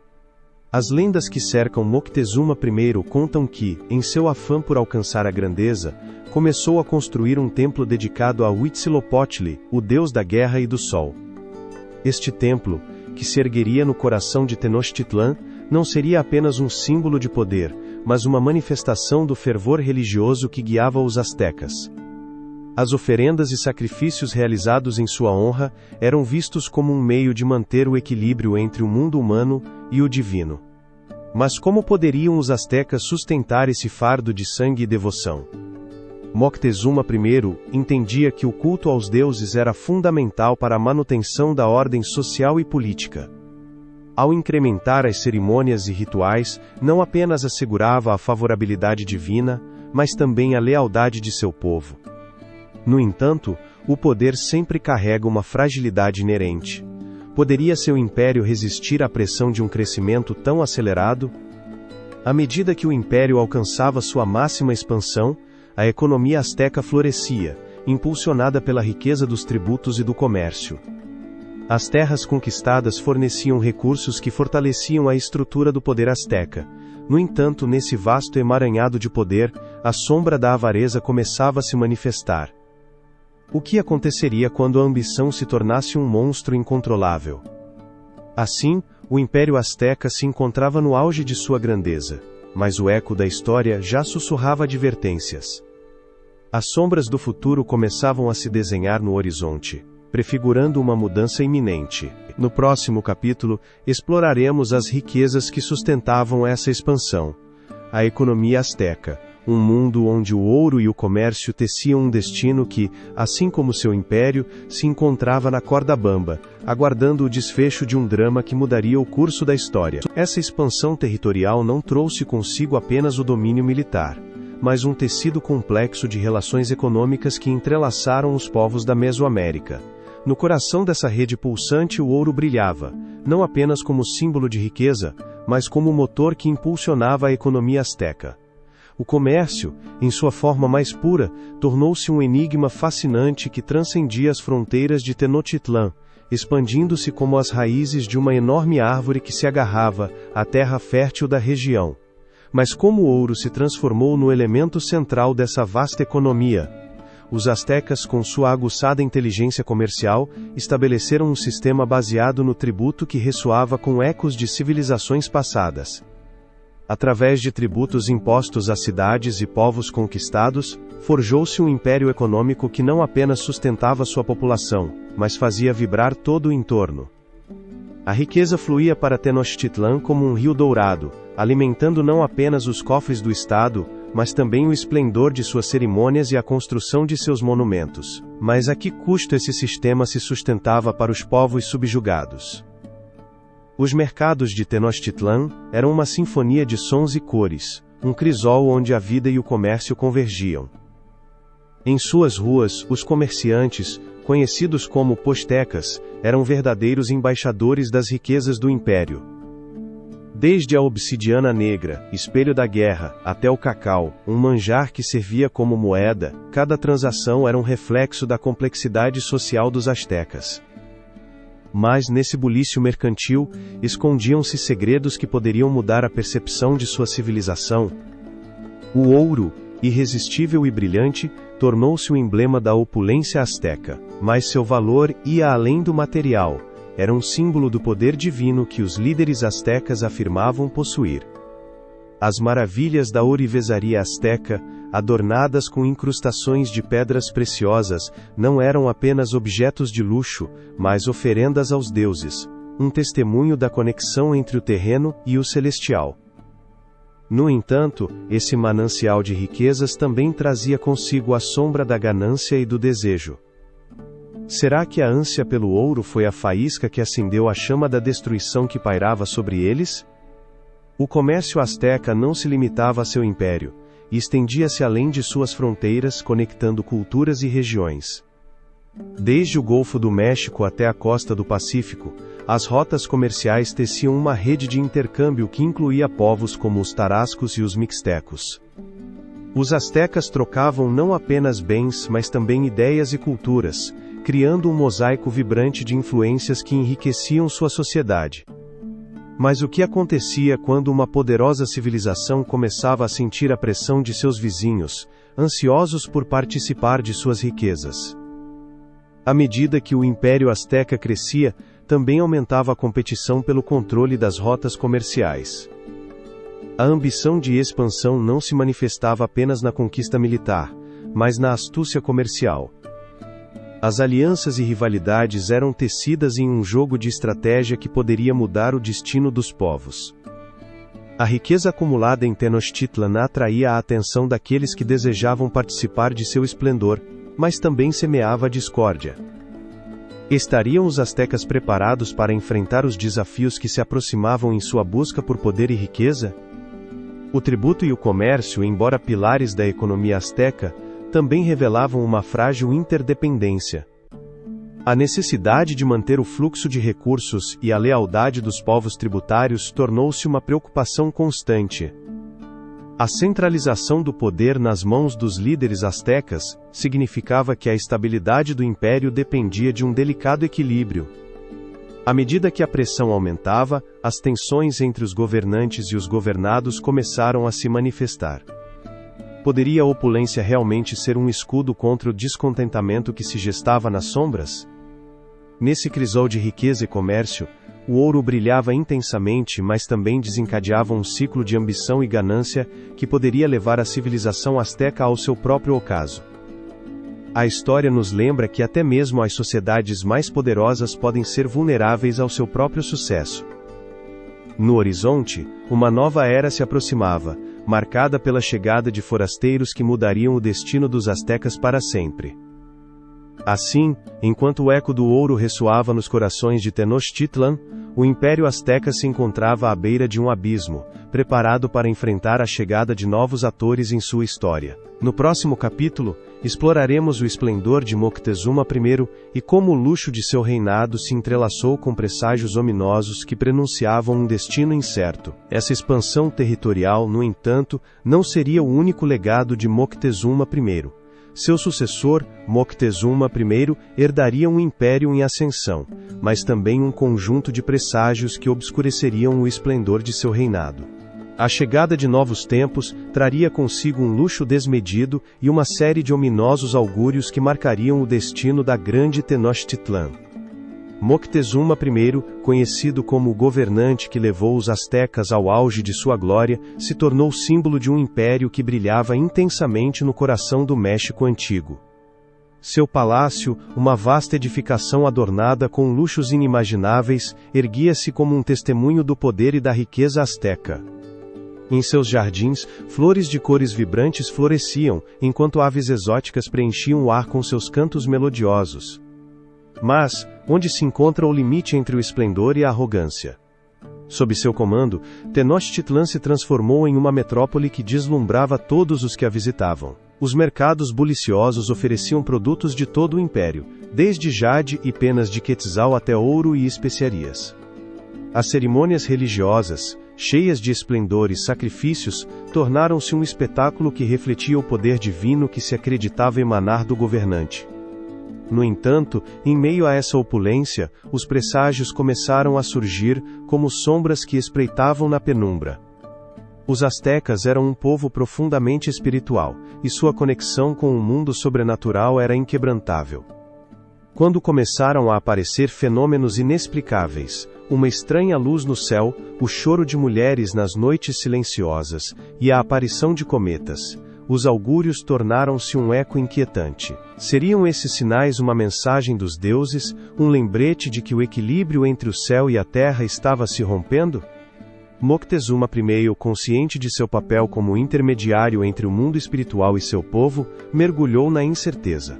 As lendas que cercam Moctezuma I contam que, em seu afã por alcançar a grandeza, começou a construir um templo dedicado a Huitzilopochtli, o deus da guerra e do sol. Este templo, que se ergueria no coração de Tenochtitlan, não seria apenas um símbolo de poder, mas uma manifestação do fervor religioso que guiava os astecas. As oferendas e sacrifícios realizados em sua honra eram vistos como um meio de manter o equilíbrio entre o mundo humano e o divino. Mas como poderiam os astecas sustentar esse fardo de sangue e devoção? Moctezuma I entendia que o culto aos deuses era fundamental para a manutenção da ordem social e política. Ao incrementar as cerimônias e rituais, não apenas assegurava a favorabilidade divina, mas também a lealdade de seu povo. No entanto, o poder sempre carrega uma fragilidade inerente. Poderia seu império resistir à pressão de um crescimento tão acelerado? À medida que o império alcançava sua máxima expansão, a economia asteca florescia, impulsionada pela riqueza dos tributos e do comércio. As terras conquistadas forneciam recursos que fortaleciam a estrutura do poder asteca. No entanto, nesse vasto emaranhado de poder, a sombra da avareza começava a se manifestar. O que aconteceria quando a ambição se tornasse um monstro incontrolável? Assim, o Império Azteca se encontrava no auge de sua grandeza, mas o eco da história já sussurrava advertências. As sombras do futuro começavam a se desenhar no horizonte, prefigurando uma mudança iminente. No próximo capítulo, exploraremos as riquezas que sustentavam essa expansão. A economia asteca, um mundo onde o ouro e o comércio teciam um destino que, assim como seu império, se encontrava na corda bamba, aguardando o desfecho de um drama que mudaria o curso da história. Essa expansão territorial não trouxe consigo apenas o domínio militar, mas um tecido complexo de relações econômicas que entrelaçaram os povos da Mesoamérica. No coração dessa rede pulsante o ouro brilhava, não apenas como símbolo de riqueza, mas como motor que impulsionava a economia asteca. O comércio, em sua forma mais pura, tornou-se um enigma fascinante que transcendia as fronteiras de Tenochtitlan, expandindo-se como as raízes de uma enorme árvore que se agarrava à terra fértil da região. Mas como o ouro se transformou no elemento central dessa vasta economia? Os astecas, com sua aguçada inteligência comercial, estabeleceram um sistema baseado no tributo que ressoava com ecos de civilizações passadas. Através de tributos impostos a cidades e povos conquistados, forjou-se um império econômico que não apenas sustentava sua população, mas fazia vibrar todo o entorno. A riqueza fluía para Tenochtitlan como um rio dourado, alimentando não apenas os cofres do Estado, mas também o esplendor de suas cerimônias e a construção de seus monumentos. Mas a que custo esse sistema se sustentava para os povos subjugados? Os mercados de Tenochtitlan eram uma sinfonia de sons e cores, um crisol onde a vida e o comércio convergiam. Em suas ruas, os comerciantes, conhecidos como postecas, eram verdadeiros embaixadores das riquezas do império. Desde a obsidiana negra, espelho da guerra, até o cacau, um manjar que servia como moeda, cada transação era um reflexo da complexidade social dos astecas. Mas nesse bulício mercantil, escondiam-se segredos que poderiam mudar a percepção de sua civilização. O ouro, irresistível e brilhante, tornou-se o emblema da opulência asteca, mas seu valor ia além do material. Era um símbolo do poder divino que os líderes astecas afirmavam possuir. As maravilhas da ourivesaria asteca, adornadas com incrustações de pedras preciosas, não eram apenas objetos de luxo, mas oferendas aos deuses, um testemunho da conexão entre o terreno e o celestial. No entanto, esse manancial de riquezas também trazia consigo a sombra da ganância e do desejo. Será que a ânsia pelo ouro foi a faísca que acendeu a chama da destruição que pairava sobre eles? O comércio asteca não se limitava a seu império, e estendia-se além de suas fronteiras, conectando culturas e regiões. Desde o Golfo do México até a costa do Pacífico, as rotas comerciais teciam uma rede de intercâmbio que incluía povos como os tarascos e os mixtecos. Os astecas trocavam não apenas bens, mas também ideias e culturas, criando um mosaico vibrante de influências que enriqueciam sua sociedade. Mas o que acontecia quando uma poderosa civilização começava a sentir a pressão de seus vizinhos, ansiosos por participar de suas riquezas? À medida que o Império Azteca crescia, também aumentava a competição pelo controle das rotas comerciais. A ambição de expansão não se manifestava apenas na conquista militar, mas na astúcia comercial. As alianças e rivalidades eram tecidas em um jogo de estratégia que poderia mudar o destino dos povos. A riqueza acumulada em Tenochtitlan atraía a atenção daqueles que desejavam participar de seu esplendor, mas também semeava a discórdia. Estariam os astecas preparados para enfrentar os desafios que se aproximavam em sua busca por poder e riqueza? O tributo e o comércio, embora pilares da economia asteca, também revelavam uma frágil interdependência. A necessidade de manter o fluxo de recursos e a lealdade dos povos tributários tornou-se uma preocupação constante. A centralização do poder nas mãos dos líderes astecas significava que a estabilidade do império dependia de um delicado equilíbrio. À medida que a pressão aumentava, as tensões entre os governantes e os governados começaram a se manifestar. Poderia a opulência realmente ser um escudo contra o descontentamento que se gestava nas sombras? Nesse crisol de riqueza e comércio, o ouro brilhava intensamente, mas também desencadeava um ciclo de ambição e ganância que poderia levar a civilização asteca ao seu próprio ocaso. A história nos lembra que até mesmo as sociedades mais poderosas podem ser vulneráveis ao seu próprio sucesso. No horizonte, uma nova era se aproximava, marcada pela chegada de forasteiros que mudariam o destino dos astecas para sempre. Assim, enquanto o eco do ouro ressoava nos corações de Tenochtitlan, o Império Azteca se encontrava à beira de um abismo, preparado para enfrentar a chegada de novos atores em sua história. No próximo capítulo, exploraremos o esplendor de Moctezuma I e como o luxo de seu reinado se entrelaçou com presságios ominosos que prenunciavam um destino incerto. Essa expansão territorial, no entanto, não seria o único legado de Moctezuma I. Seu sucessor, Moctezuma I, herdaria um império em ascensão, mas também um conjunto de presságios que obscureceriam o esplendor de seu reinado. A chegada de novos tempos traria consigo um luxo desmedido e uma série de ominosos augúrios que marcariam o destino da grande Tenochtitlan. Moctezuma I, conhecido como o governante que levou os astecas ao auge de sua glória, se tornou símbolo de um império que brilhava intensamente no coração do México antigo. Seu palácio, uma vasta edificação adornada com luxos inimagináveis, erguia-se como um testemunho do poder e da riqueza asteca. Em seus jardins, flores de cores vibrantes floresciam, enquanto aves exóticas preenchiam o ar com seus cantos melodiosos. Mas, onde se encontra o limite entre o esplendor e a arrogância? Sob seu comando, Tenochtitlan se transformou em uma metrópole que deslumbrava todos os que a visitavam. Os mercados buliciosos ofereciam produtos de todo o império, desde jade e penas de quetzal até ouro e especiarias. As cerimônias religiosas, cheias de esplendor e sacrifícios, tornaram-se um espetáculo que refletia o poder divino que se acreditava emanar do governante. No entanto, em meio a essa opulência, os presságios começaram a surgir, como sombras que espreitavam na penumbra. Os astecas eram um povo profundamente espiritual, e sua conexão com o mundo sobrenatural era inquebrantável. Quando começaram a aparecer fenômenos inexplicáveis, uma estranha luz no céu, o choro de mulheres nas noites silenciosas, e a aparição de cometas, os augúrios tornaram-se um eco inquietante. Seriam esses sinais uma mensagem dos deuses, um lembrete de que o equilíbrio entre o céu e a terra estava se rompendo? Moctezuma I, consciente de seu papel como intermediário entre o mundo espiritual e seu povo, mergulhou na incerteza.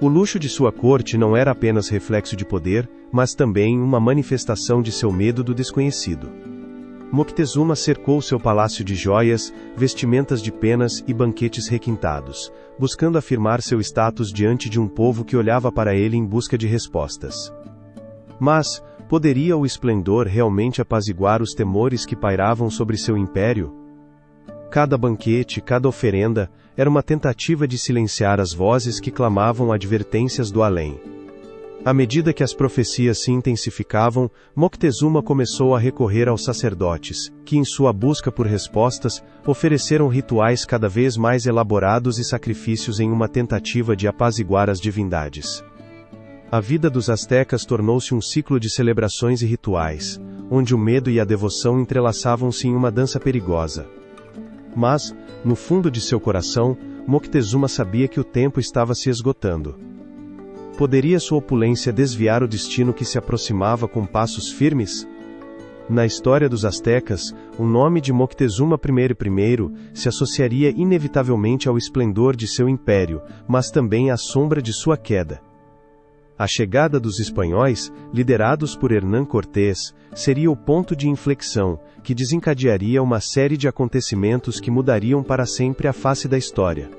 O luxo de sua corte não era apenas reflexo de poder, mas também uma manifestação de seu medo do desconhecido. Moctezuma cercou seu palácio de joias, vestimentas de penas e banquetes requintados, buscando afirmar seu status diante de um povo que olhava para ele em busca de respostas. Mas, poderia o esplendor realmente apaziguar os temores que pairavam sobre seu império? Cada banquete, cada oferenda, era uma tentativa de silenciar as vozes que clamavam advertências do além. À medida que as profecias se intensificavam, Moctezuma começou a recorrer aos sacerdotes, que em sua busca por respostas, ofereceram rituais cada vez mais elaborados e sacrifícios em uma tentativa de apaziguar as divindades. A vida dos astecas tornou-se um ciclo de celebrações e rituais, onde o medo e a devoção entrelaçavam-se em uma dança perigosa. Mas, no fundo de seu coração, Moctezuma sabia que o tempo estava se esgotando. Poderia sua opulência desviar o destino que se aproximava com passos firmes? Na história dos astecas, o nome de Moctezuma I se associaria inevitavelmente ao esplendor de seu império, mas também à sombra de sua queda. A chegada dos espanhóis, liderados por Hernán Cortés, seria o ponto de inflexão, que desencadearia uma série de acontecimentos que mudariam para sempre a face da história.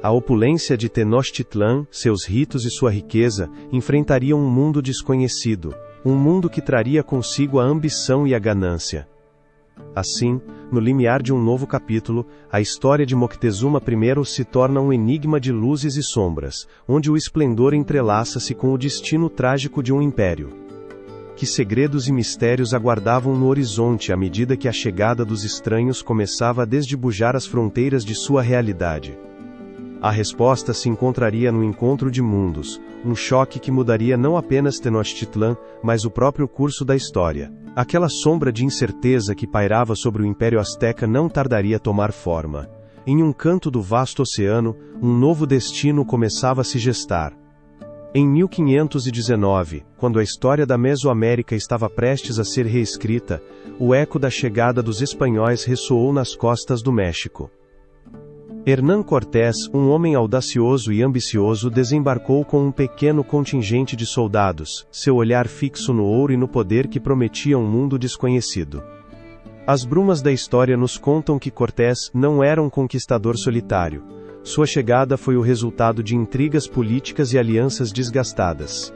A opulência de Tenochtitlan, seus ritos e sua riqueza, enfrentariam um mundo desconhecido, um mundo que traria consigo a ambição e a ganância. Assim, no limiar de um novo capítulo, a história de Moctezuma I se torna um enigma de luzes e sombras, onde o esplendor entrelaça-se com o destino trágico de um império. Que segredos e mistérios aguardavam no horizonte à medida que a chegada dos estranhos começava a desdibujar as fronteiras de sua realidade? A resposta se encontraria no encontro de mundos, um choque que mudaria não apenas Tenochtitlan, mas o próprio curso da história. Aquela sombra de incerteza que pairava sobre o Império Azteca não tardaria a tomar forma. Em um canto do vasto oceano, um novo destino começava a se gestar. Em 1519, quando a história da Mesoamérica estava prestes a ser reescrita, o eco da chegada dos espanhóis ressoou nas costas do México. Hernán Cortés, um homem audacioso e ambicioso, desembarcou com um pequeno contingente de soldados, seu olhar fixo no ouro e no poder que prometia um mundo desconhecido. As brumas da história nos contam que Cortés não era um conquistador solitário. Sua chegada foi o resultado de intrigas políticas e alianças desgastadas.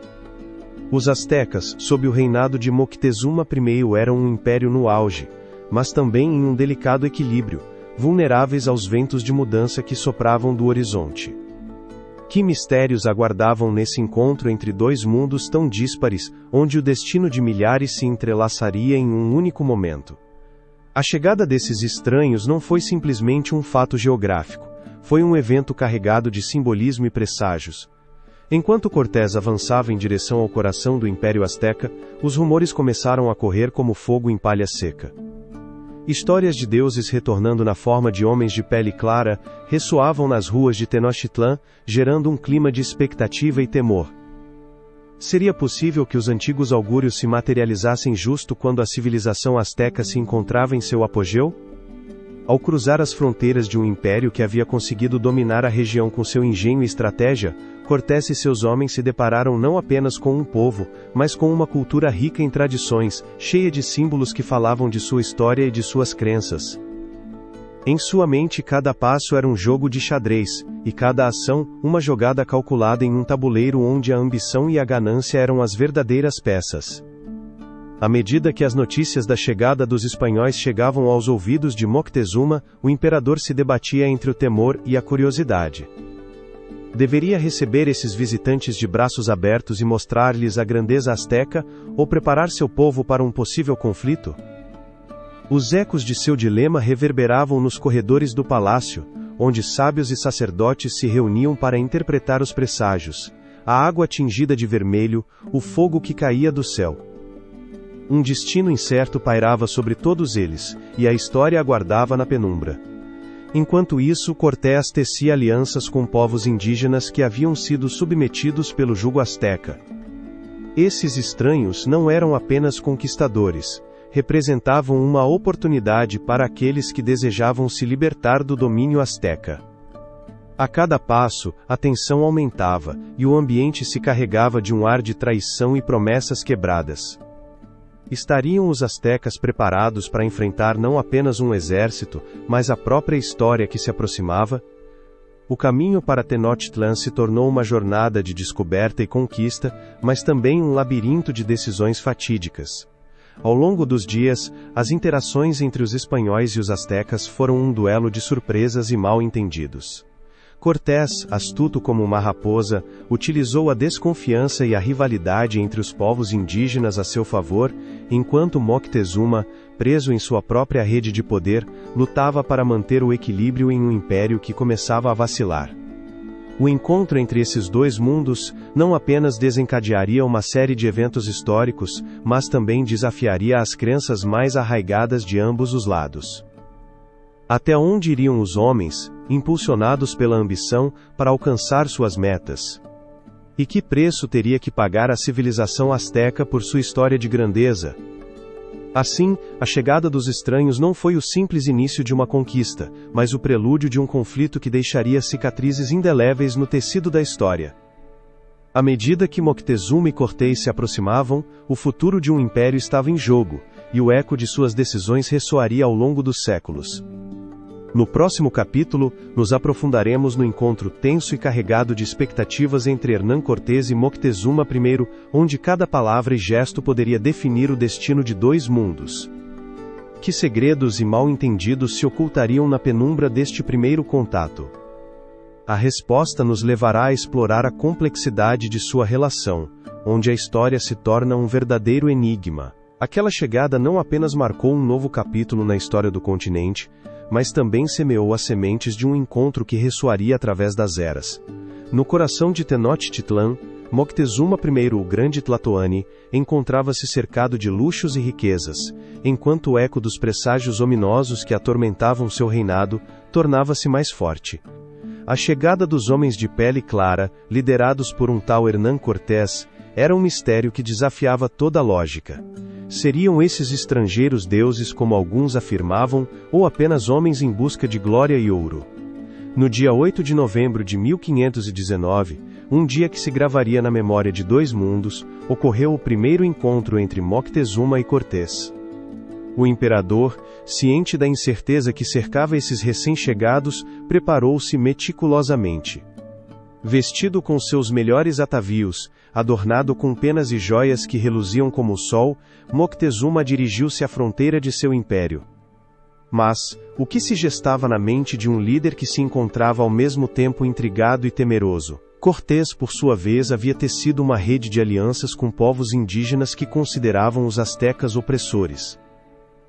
Os astecas, sob o reinado de Moctezuma I, eram um império no auge, mas também em um delicado equilíbrio, vulneráveis aos ventos de mudança que sopravam do horizonte. Que mistérios aguardavam nesse encontro entre dois mundos tão díspares, onde o destino de milhares se entrelaçaria em um único momento? A chegada desses estranhos não foi simplesmente um fato geográfico, foi um evento carregado de simbolismo e presságios. Enquanto Cortés avançava em direção ao coração do Império Azteca, os rumores começaram a correr como fogo em palha seca. Histórias de deuses retornando na forma de homens de pele clara ressoavam nas ruas de Tenochtitlán, gerando um clima de expectativa e temor. Seria possível que os antigos augúrios se materializassem justo quando a civilização azteca se encontrava em seu apogeu? Ao cruzar as fronteiras de um império que havia conseguido dominar a região com seu engenho e estratégia, Cortés e seus homens se depararam não apenas com um povo, mas com uma cultura rica em tradições, cheia de símbolos que falavam de sua história e de suas crenças. Em sua mente cada passo era um jogo de xadrez, e cada ação, uma jogada calculada em um tabuleiro onde a ambição e a ganância eram as verdadeiras peças. À medida que as notícias da chegada dos espanhóis chegavam aos ouvidos de Moctezuma, o imperador se debatia entre o temor e a curiosidade. Deveria receber esses visitantes de braços abertos e mostrar-lhes a grandeza azteca, ou preparar seu povo para um possível conflito? Os ecos de seu dilema reverberavam nos corredores do palácio, onde sábios e sacerdotes se reuniam para interpretar os presságios, a água tingida de vermelho, o fogo que caía do céu. Um destino incerto pairava sobre todos eles, e a história aguardava na penumbra. Enquanto isso, Cortés tecia alianças com povos indígenas que haviam sido submetidos pelo jugo azteca. Esses estranhos não eram apenas conquistadores, representavam uma oportunidade para aqueles que desejavam se libertar do domínio azteca. A cada passo, a tensão aumentava, e o ambiente se carregava de um ar de traição e promessas quebradas. Estariam os aztecas preparados para enfrentar não apenas um exército, mas a própria história que se aproximava? O caminho para Tenochtitlán se tornou uma jornada de descoberta e conquista, mas também um labirinto de decisões fatídicas. Ao longo dos dias, as interações entre os espanhóis e os aztecas foram um duelo de surpresas e mal-entendidos. Cortés, astuto como uma raposa, utilizou a desconfiança e a rivalidade entre os povos indígenas a seu favor, enquanto Moctezuma, preso em sua própria rede de poder, lutava para manter o equilíbrio em um império que começava a vacilar. O encontro entre esses dois mundos não apenas desencadearia uma série de eventos históricos, mas também desafiaria as crenças mais arraigadas de ambos os lados. Até onde iriam os homens, impulsionados pela ambição, para alcançar suas metas? E que preço teria que pagar a civilização azteca por sua história de grandeza? Assim, a chegada dos estranhos não foi o simples início de uma conquista, mas o prelúdio de um conflito que deixaria cicatrizes indeléveis no tecido da história. À medida que Moctezuma e Cortés se aproximavam, o futuro de um império estava em jogo, e o eco de suas decisões ressoaria ao longo dos séculos. No próximo capítulo, nos aprofundaremos no encontro tenso e carregado de expectativas entre Hernán Cortés e Moctezuma I, onde cada palavra e gesto poderia definir o destino de dois mundos. Que segredos e mal-entendidos se ocultariam na penumbra deste primeiro contato? A resposta nos levará a explorar a complexidade de sua relação, onde a história se torna um verdadeiro enigma. Aquela chegada não apenas marcou um novo capítulo na história do continente, mas também semeou as sementes de um encontro que ressoaria através das eras. No coração de Tenochtitlán, Moctezuma I, o Grande Tlatoani, encontrava-se cercado de luxos e riquezas, enquanto o eco dos presságios ominosos que atormentavam seu reinado tornava-se mais forte. A chegada dos homens de pele clara, liderados por um tal Hernán Cortés, era um mistério que desafiava toda a lógica. Seriam esses estrangeiros deuses como alguns afirmavam, ou apenas homens em busca de glória e ouro? No dia 8 de novembro de 1519, um dia que se gravaria na memória de dois mundos, ocorreu o primeiro encontro entre Moctezuma e Cortés. O imperador, ciente da incerteza que cercava esses recém-chegados, preparou-se meticulosamente. Vestido com seus melhores atavios, adornado com penas e joias que reluziam como o sol, Moctezuma dirigiu-se à fronteira de seu império. Mas, o que se gestava na mente de um líder que se encontrava ao mesmo tempo intrigado e temeroso? Cortés, por sua vez, havia tecido uma rede de alianças com povos indígenas que consideravam os astecas opressores.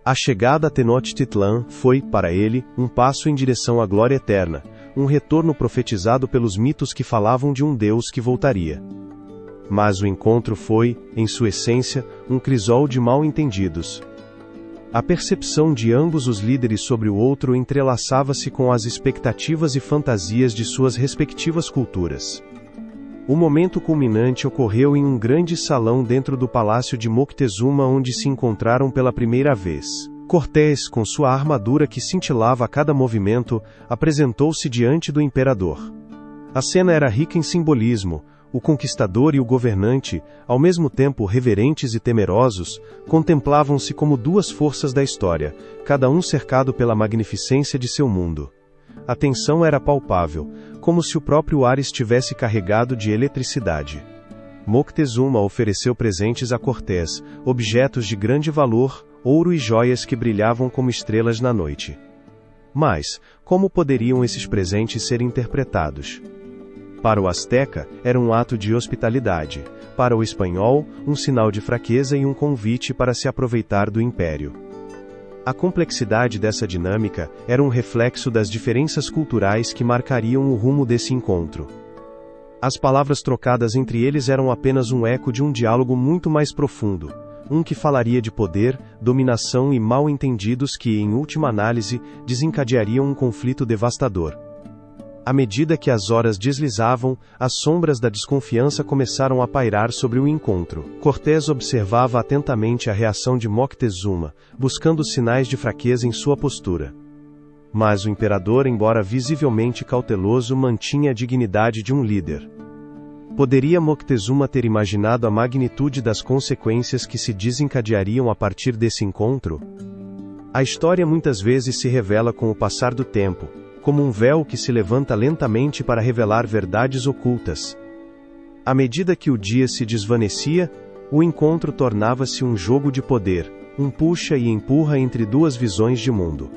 A chegada a Tenochtitlan foi, para ele, um passo em direção à glória eterna, um retorno profetizado pelos mitos que falavam de um Deus que voltaria. Mas o encontro foi, em sua essência, um crisol de mal-entendidos. A percepção de ambos os líderes sobre o outro entrelaçava-se com as expectativas e fantasias de suas respectivas culturas. O momento culminante ocorreu em um grande salão dentro do palácio de Moctezuma, onde se encontraram pela primeira vez. Cortés, com sua armadura que cintilava a cada movimento, apresentou-se diante do imperador. A cena era rica em simbolismo. O conquistador e o governante, ao mesmo tempo reverentes e temerosos, contemplavam-se como duas forças da história, cada um cercado pela magnificência de seu mundo. A tensão era palpável, como se o próprio ar estivesse carregado de eletricidade. Moctezuma ofereceu presentes a Cortés, objetos de grande valor, ouro e joias que brilhavam como estrelas na noite. Mas, como poderiam esses presentes ser interpretados? Para o asteca, era um ato de hospitalidade. Para o espanhol, um sinal de fraqueza e um convite para se aproveitar do império. A complexidade dessa dinâmica era um reflexo das diferenças culturais que marcariam o rumo desse encontro. As palavras trocadas entre eles eram apenas um eco de um diálogo muito mais profundo, um que falaria de poder, dominação e mal-entendidos que, em última análise, desencadeariam um conflito devastador. À medida que as horas deslizavam, as sombras da desconfiança começaram a pairar sobre o encontro. Cortés observava atentamente a reação de Moctezuma, buscando sinais de fraqueza em sua postura. Mas o imperador, embora visivelmente cauteloso, mantinha a dignidade de um líder. Poderia Moctezuma ter imaginado a magnitude das consequências que se desencadeariam a partir desse encontro? A história muitas vezes se revela com o passar do tempo, como um véu que se levanta lentamente para revelar verdades ocultas. À medida que o dia se desvanecia, o encontro tornava-se um jogo de poder, um puxa e empurra entre duas visões de mundo.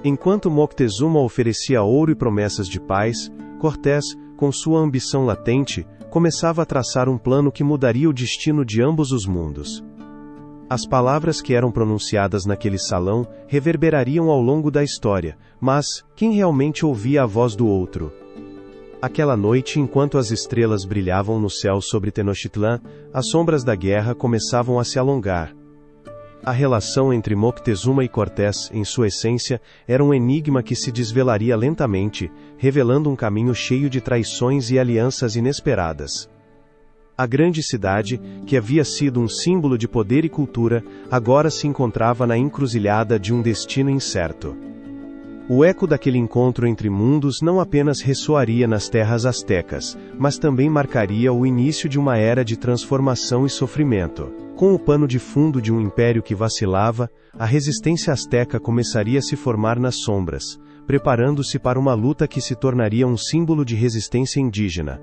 Enquanto Moctezuma oferecia ouro e promessas de paz, Cortés, com sua ambição latente, começava a traçar um plano que mudaria o destino de ambos os mundos. As palavras que eram pronunciadas naquele salão reverberariam ao longo da história, mas quem realmente ouvia a voz do outro? Aquela noite, enquanto as estrelas brilhavam no céu sobre Tenochtitlan, as sombras da guerra começavam a se alongar. A relação entre Moctezuma e Cortés, em sua essência, era um enigma que se desvelaria lentamente, revelando um caminho cheio de traições e alianças inesperadas. A grande cidade, que havia sido um símbolo de poder e cultura, agora se encontrava na encruzilhada de um destino incerto. O eco daquele encontro entre mundos não apenas ressoaria nas terras astecas, mas também marcaria o início de uma era de transformação e sofrimento. Com o pano de fundo de um império que vacilava, a resistência asteca começaria a se formar nas sombras, preparando-se para uma luta que se tornaria um símbolo de resistência indígena.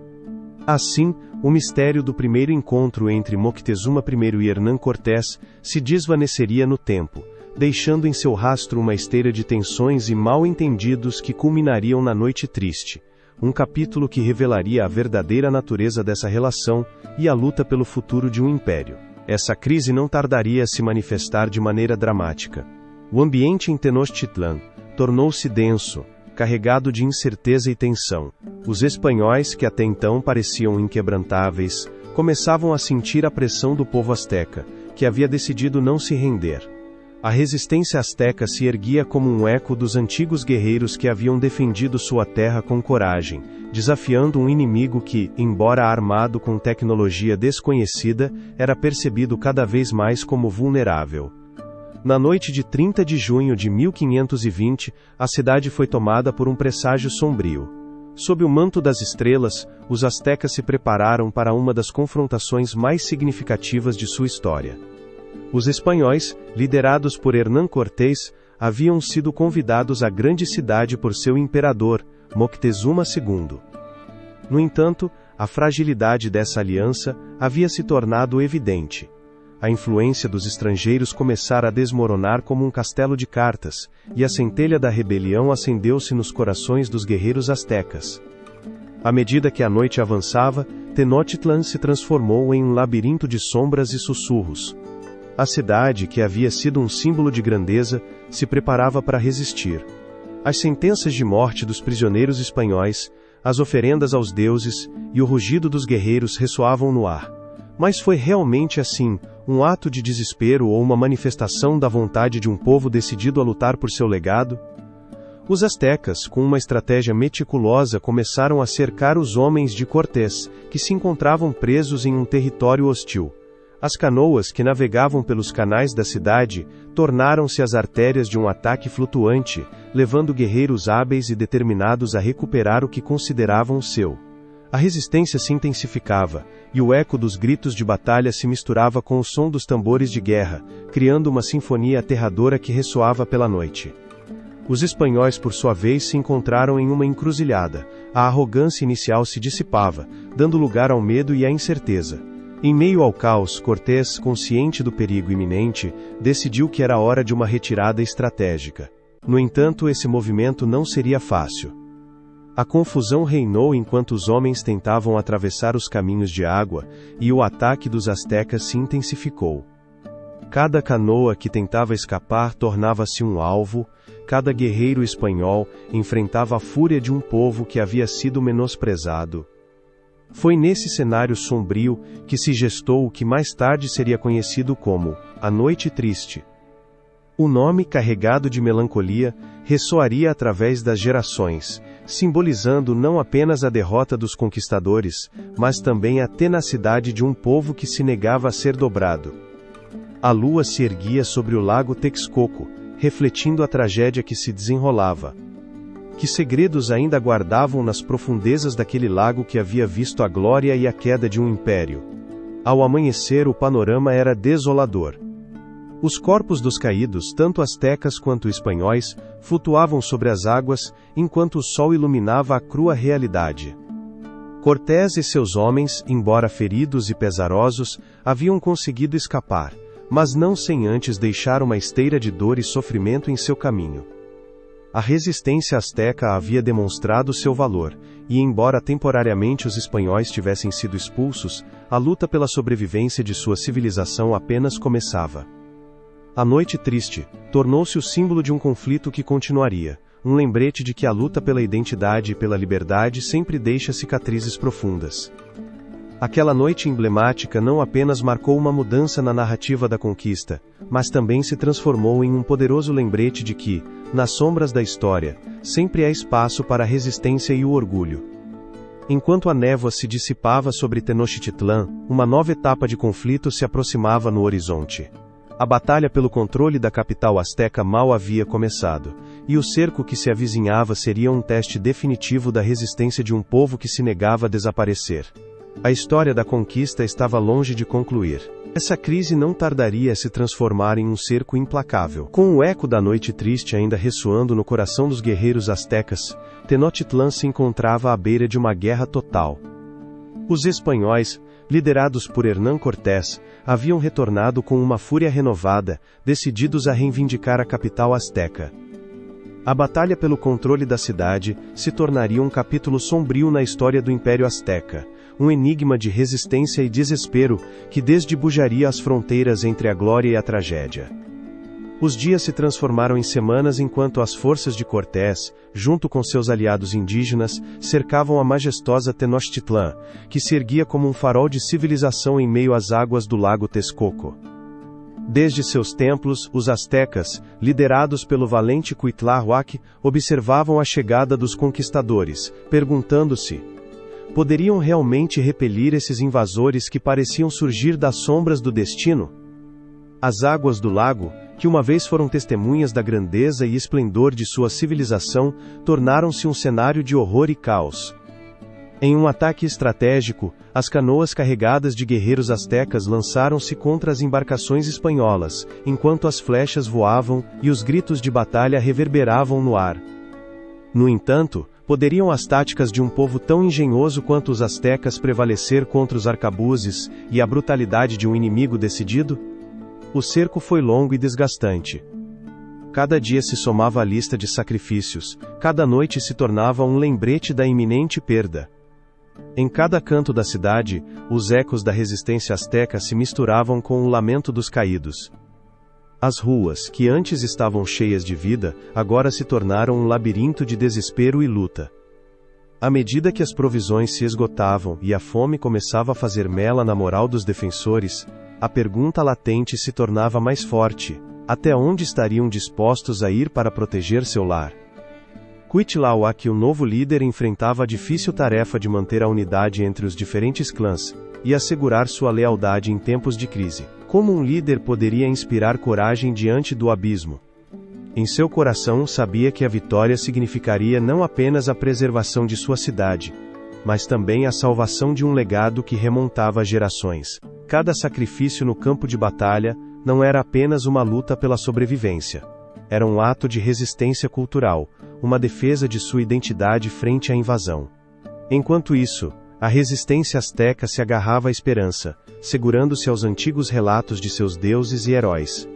Assim, o mistério do primeiro encontro entre Moctezuma I e Hernán Cortés se desvaneceria no tempo, deixando em seu rastro uma esteira de tensões e mal-entendidos que culminariam na Noite Triste, um capítulo que revelaria a verdadeira natureza dessa relação e a luta pelo futuro de um império. Essa crise não tardaria a se manifestar de maneira dramática. O ambiente em Tenochtitlan tornou-se denso, carregado de incerteza e tensão. Os espanhóis, que até então pareciam inquebrantáveis, começavam a sentir a pressão do povo asteca, que havia decidido não se render. A resistência asteca se erguia como um eco dos antigos guerreiros que haviam defendido sua terra com coragem, desafiando um inimigo que, embora armado com tecnologia desconhecida, era percebido cada vez mais como vulnerável. Na noite de 30 de junho de 1520, a cidade foi tomada por um presságio sombrio. Sob o manto das estrelas, os astecas se prepararam para uma das confrontações mais significativas de sua história. Os espanhóis, liderados por Hernán Cortés, haviam sido convidados à grande cidade por seu imperador, Moctezuma II. No entanto, a fragilidade dessa aliança havia se tornado evidente. A influência dos estrangeiros começara a desmoronar como um castelo de cartas, e a centelha da rebelião acendeu-se nos corações dos guerreiros astecas. À medida que a noite avançava, Tenochtitlan se transformou em um labirinto de sombras e sussurros. A cidade, que havia sido um símbolo de grandeza, se preparava para resistir. As sentenças de morte dos prisioneiros espanhóis, as oferendas aos deuses e o rugido dos guerreiros ressoavam no ar. Mas foi realmente assim, um ato de desespero ou uma manifestação da vontade de um povo decidido a lutar por seu legado? Os astecas, com uma estratégia meticulosa, começaram a cercar os homens de Cortés, que se encontravam presos em um território hostil. As canoas que navegavam pelos canais da cidade tornaram-se as artérias de um ataque flutuante, levando guerreiros hábeis e determinados a recuperar o que consideravam seu. A resistência se intensificava, e o eco dos gritos de batalha se misturava com o som dos tambores de guerra, criando uma sinfonia aterradora que ressoava pela noite. Os espanhóis, por sua vez, se encontraram em uma encruzilhada. A arrogância inicial se dissipava, dando lugar ao medo e à incerteza. Em meio ao caos, Cortés, consciente do perigo iminente, decidiu que era hora de uma retirada estratégica. No entanto, esse movimento não seria fácil. A confusão reinou enquanto os homens tentavam atravessar os caminhos de água, e o ataque dos astecas se intensificou. Cada canoa que tentava escapar tornava-se um alvo, cada guerreiro espanhol enfrentava a fúria de um povo que havia sido menosprezado. Foi nesse cenário sombrio que se gestou o que mais tarde seria conhecido como a Noite Triste. O nome, carregado de melancolia, ressoaria através das gerações, simbolizando não apenas a derrota dos conquistadores, mas também a tenacidade de um povo que se negava a ser dobrado. A lua se erguia sobre o lago Texcoco, refletindo a tragédia que se desenrolava. Que segredos ainda guardavam nas profundezas daquele lago que havia visto a glória e a queda de um império? Ao amanhecer, o panorama era desolador. Os corpos dos caídos, tanto astecas quanto espanhóis, flutuavam sobre as águas, enquanto o sol iluminava a crua realidade. Cortés e seus homens, embora feridos e pesarosos, haviam conseguido escapar, mas não sem antes deixar uma esteira de dor e sofrimento em seu caminho. A resistência asteca havia demonstrado seu valor, e embora temporariamente os espanhóis tivessem sido expulsos, a luta pela sobrevivência de sua civilização apenas começava. A Noite Triste tornou-se o símbolo de um conflito que continuaria, um lembrete de que a luta pela identidade e pela liberdade sempre deixa cicatrizes profundas. Aquela noite emblemática não apenas marcou uma mudança na narrativa da conquista, mas também se transformou em um poderoso lembrete de que, nas sombras da história, sempre há espaço para a resistência e o orgulho. Enquanto a névoa se dissipava sobre Tenochtitlan, uma nova etapa de conflito se aproximava no horizonte. A batalha pelo controle da capital asteca mal havia começado, e o cerco que se avizinhava seria um teste definitivo da resistência de um povo que se negava a desaparecer. A história da conquista estava longe de concluir. Essa crise não tardaria a se transformar em um cerco implacável. Com o eco da Noite Triste ainda ressoando no coração dos guerreiros astecas, Tenochtitlan se encontrava à beira de uma guerra total. Os espanhóis, liderados por Hernán Cortés, haviam retornado com uma fúria renovada, decididos a reivindicar a capital asteca. A batalha pelo controle da cidade se tornaria um capítulo sombrio na história do Império Azteca, um enigma de resistência e desespero que desdibujaria as fronteiras entre a glória e a tragédia. Os dias se transformaram em semanas enquanto as forças de Cortés, junto com seus aliados indígenas, cercavam a majestosa Tenochtitlan, que se erguia como um farol de civilização em meio às águas do lago Texcoco. Desde seus templos, os astecas, liderados pelo valente Cuitláhuac, observavam a chegada dos conquistadores, perguntando-se: poderiam realmente repelir esses invasores que pareciam surgir das sombras do destino? As águas do lago, que uma vez foram testemunhas da grandeza e esplendor de sua civilização, tornaram-se um cenário de horror e caos. Em um ataque estratégico, as canoas carregadas de guerreiros astecas lançaram-se contra as embarcações espanholas, enquanto as flechas voavam e os gritos de batalha reverberavam no ar. No entanto, poderiam as táticas de um povo tão engenhoso quanto os astecas prevalecer contra os arcabuzes e a brutalidade de um inimigo decidido? O cerco foi longo e desgastante. Cada dia se somava à lista de sacrifícios, cada noite se tornava um lembrete da iminente perda. Em cada canto da cidade, os ecos da resistência asteca se misturavam com o lamento dos caídos. As ruas, que antes estavam cheias de vida, agora se tornaram um labirinto de desespero e luta. À medida que as provisões se esgotavam e a fome começava a fazer mela na moral dos defensores, a pergunta latente se tornava mais forte: até onde estariam dispostos a ir para proteger seu lar? Cuitlahua, o novo líder, enfrentava a difícil tarefa de manter a unidade entre os diferentes clãs e assegurar sua lealdade em tempos de crise. Como um líder poderia inspirar coragem diante do abismo? Em seu coração sabia que a vitória significaria não apenas a preservação de sua cidade, mas também a salvação de um legado que remontava gerações. Cada sacrifício no campo de batalha não era apenas uma luta pela sobrevivência. Era um ato de resistência cultural, uma defesa de sua identidade frente à invasão. Enquanto isso, a resistência asteca se agarrava à esperança, segurando-se aos antigos relatos de seus deuses e heróis.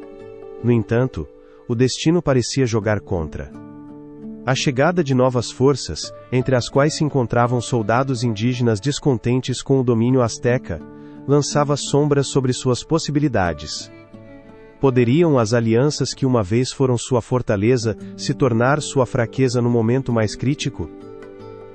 No entanto, o destino parecia jogar contra. A chegada de novas forças, entre as quais se encontravam soldados indígenas descontentes com o domínio asteca, lançava sombras sobre suas possibilidades. Poderiam as alianças que uma vez foram sua fortaleza se tornar sua fraqueza no momento mais crítico?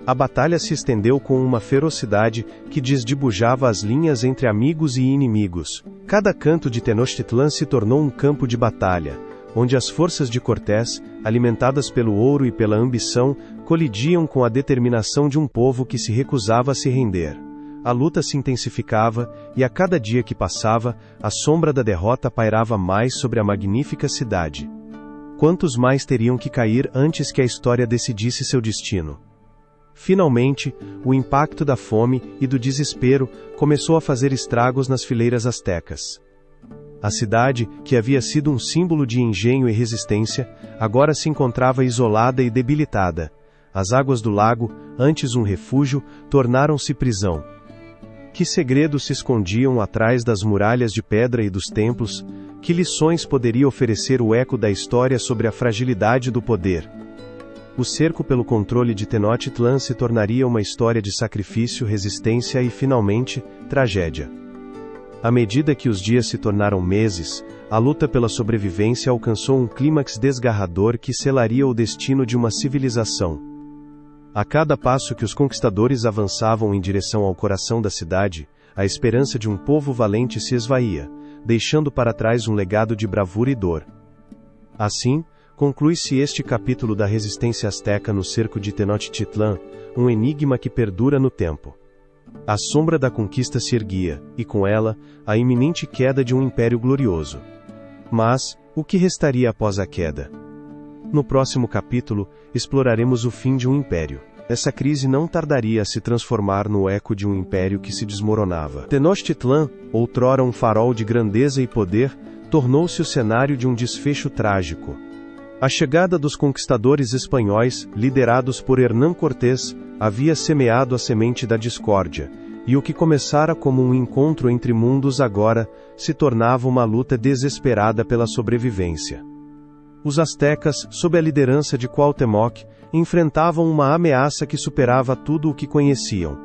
A batalha se estendeu com uma ferocidade que desdibujava as linhas entre amigos e inimigos. Cada canto de Tenochtitlan se tornou um campo de batalha, onde as forças de Cortés, alimentadas pelo ouro e pela ambição, colidiam com a determinação de um povo que se recusava a se render. A luta se intensificava, e a cada dia que passava, a sombra da derrota pairava mais sobre a magnífica cidade. Quantos mais teriam que cair antes que a história decidisse seu destino? Finalmente, o impacto da fome e do desespero começou a fazer estragos nas fileiras astecas. A cidade, que havia sido um símbolo de engenho e resistência, agora se encontrava isolada e debilitada. As águas do lago, antes um refúgio, tornaram-se prisão. Que segredos se escondiam atrás das muralhas de pedra e dos templos? Que lições poderia oferecer o eco da história sobre a fragilidade do poder? O cerco pelo controle de Tenochtitlan se tornaria uma história de sacrifício, resistência e, finalmente, tragédia. À medida que os dias se tornaram meses, a luta pela sobrevivência alcançou um clímax desgarrador que selaria o destino de uma civilização. A cada passo que os conquistadores avançavam em direção ao coração da cidade, a esperança de um povo valente se esvaía, deixando para trás um legado de bravura e dor. Assim, conclui-se este capítulo da resistência asteca no cerco de Tenochtitlan, um enigma que perdura no tempo. A sombra da conquista se erguia, e com ela, a iminente queda de um império glorioso. Mas, o que restaria após a queda? No próximo capítulo, exploraremos o fim de um império. Essa crise não tardaria a se transformar no eco de um império que se desmoronava. Tenochtitlan, outrora um farol de grandeza e poder, tornou-se o cenário de um desfecho trágico. A chegada dos conquistadores espanhóis, liderados por Hernán Cortés, havia semeado a semente da discórdia, e o que começara como um encontro entre mundos agora se tornava uma luta desesperada pela sobrevivência. Os astecas, sob a liderança de Cuauhtémoc, enfrentavam uma ameaça que superava tudo o que conheciam.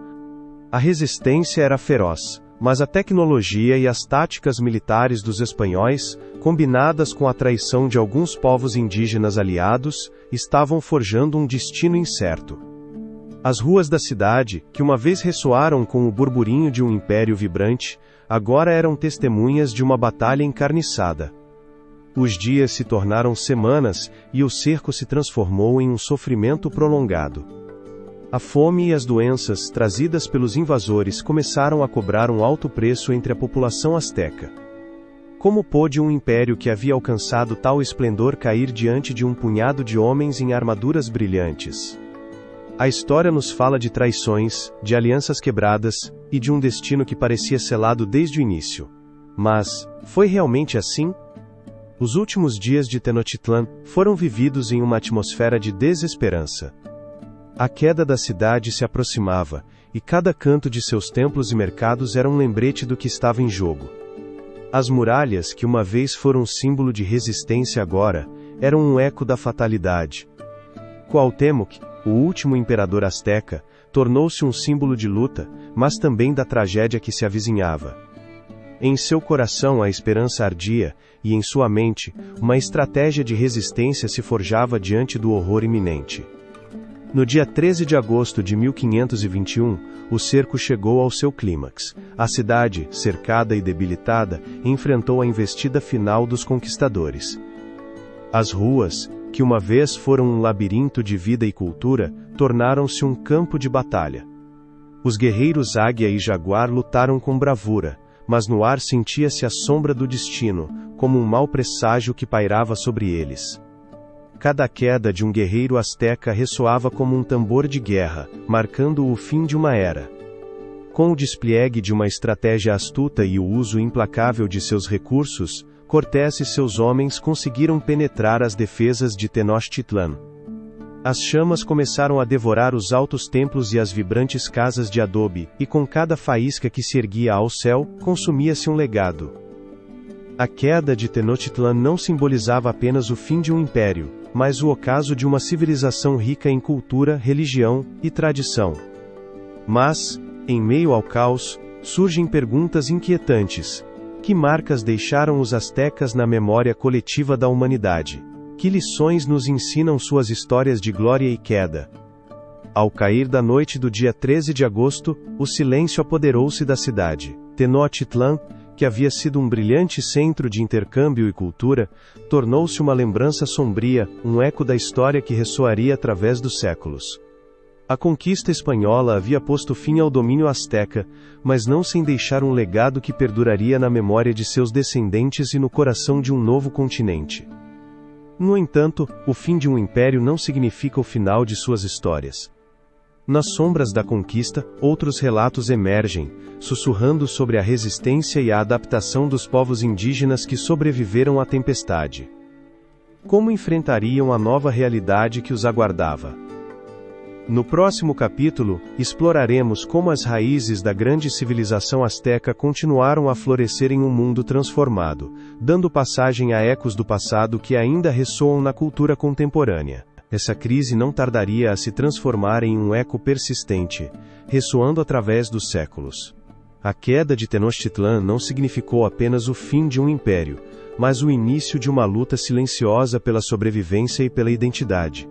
A resistência era feroz, mas a tecnologia e as táticas militares dos espanhóis, combinadas com a traição de alguns povos indígenas aliados, estavam forjando um destino incerto. As ruas da cidade, que uma vez ressoaram com o burburinho de um império vibrante, agora eram testemunhas de uma batalha encarniçada. Os dias se tornaram semanas, e o cerco se transformou em um sofrimento prolongado. A fome e as doenças trazidas pelos invasores começaram a cobrar um alto preço entre a população asteca. Como pôde um império que havia alcançado tal esplendor cair diante de um punhado de homens em armaduras brilhantes? A história nos fala de traições, de alianças quebradas, e de um destino que parecia selado desde o início. Mas, foi realmente assim? Os últimos dias de Tenochtitlan foram vividos em uma atmosfera de desesperança. A queda da cidade se aproximava, e cada canto de seus templos e mercados era um lembrete do que estava em jogo. As muralhas, que uma vez foram símbolo de resistência agora, eram um eco da fatalidade. Cuauhtémoc, o último imperador asteca, tornou-se um símbolo de luta, mas também da tragédia que se avizinhava. Em seu coração a esperança ardia, e em sua mente, uma estratégia de resistência se forjava diante do horror iminente. No dia 13 de agosto de 1521, o cerco chegou ao seu clímax. A cidade, cercada e debilitada, enfrentou a investida final dos conquistadores. As ruas, que uma vez foram um labirinto de vida e cultura, tornaram-se um campo de batalha. Os guerreiros Águia e Jaguar lutaram com bravura, mas no ar sentia-se a sombra do destino, como um mau presságio que pairava sobre eles. Cada queda de um guerreiro asteca ressoava como um tambor de guerra, marcando o fim de uma era. Com o despliegue de uma estratégia astuta e o uso implacável de seus recursos, Cortés e seus homens conseguiram penetrar as defesas de Tenochtitlan. As chamas começaram a devorar os altos templos e as vibrantes casas de adobe, e com cada faísca que se erguia ao céu, consumia-se um legado. A queda de Tenochtitlan não simbolizava apenas o fim de um império, mas o ocaso de uma civilização rica em cultura, religião e tradição. Mas, em meio ao caos, surgem perguntas inquietantes. Que marcas deixaram os astecas na memória coletiva da humanidade? Que lições nos ensinam suas histórias de glória e queda? Ao cair da noite do dia 13 de agosto, o silêncio apoderou-se da cidade. Tenochtitlan, que havia sido um brilhante centro de intercâmbio e cultura, tornou-se uma lembrança sombria, um eco da história que ressoaria através dos séculos. A conquista espanhola havia posto fim ao domínio asteca, mas não sem deixar um legado que perduraria na memória de seus descendentes e no coração de um novo continente. No entanto, o fim de um império não significa o final de suas histórias. Nas sombras da conquista, outros relatos emergem, sussurrando sobre a resistência e a adaptação dos povos indígenas que sobreviveram à tempestade. Como enfrentariam a nova realidade que os aguardava? No próximo capítulo, exploraremos como as raízes da grande civilização asteca continuaram a florescer em um mundo transformado, dando passagem a ecos do passado que ainda ressoam na cultura contemporânea. Essa crise não tardaria a se transformar em um eco persistente, ressoando através dos séculos. A queda de Tenochtitlan não significou apenas o fim de um império, mas o início de uma luta silenciosa pela sobrevivência e pela identidade.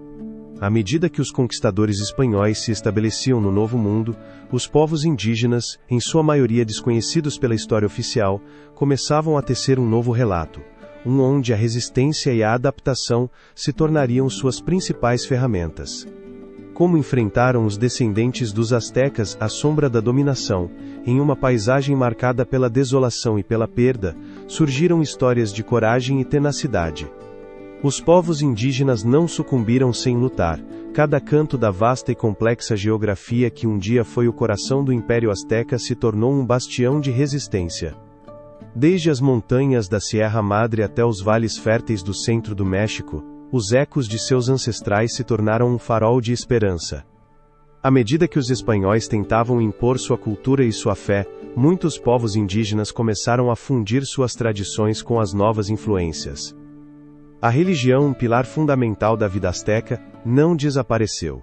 À medida que os conquistadores espanhóis se estabeleciam no Novo Mundo, os povos indígenas, em sua maioria desconhecidos pela história oficial, começavam a tecer um novo relato, onde a resistência e a adaptação se tornariam suas principais ferramentas. Como enfrentaram os descendentes dos astecas a sombra da dominação, em uma paisagem marcada pela desolação e pela perda, surgiram histórias de coragem e tenacidade. Os povos indígenas não sucumbiram sem lutar. Cada canto da vasta e complexa geografia que um dia foi o coração do Império Azteca se tornou um bastião de resistência. Desde as montanhas da Sierra Madre até os vales férteis do centro do México, os ecos de seus ancestrais se tornaram um farol de esperança. À medida que os espanhóis tentavam impor sua cultura e sua fé, muitos povos indígenas começaram a fundir suas tradições com as novas influências. A religião, um pilar fundamental da vida asteca, não desapareceu.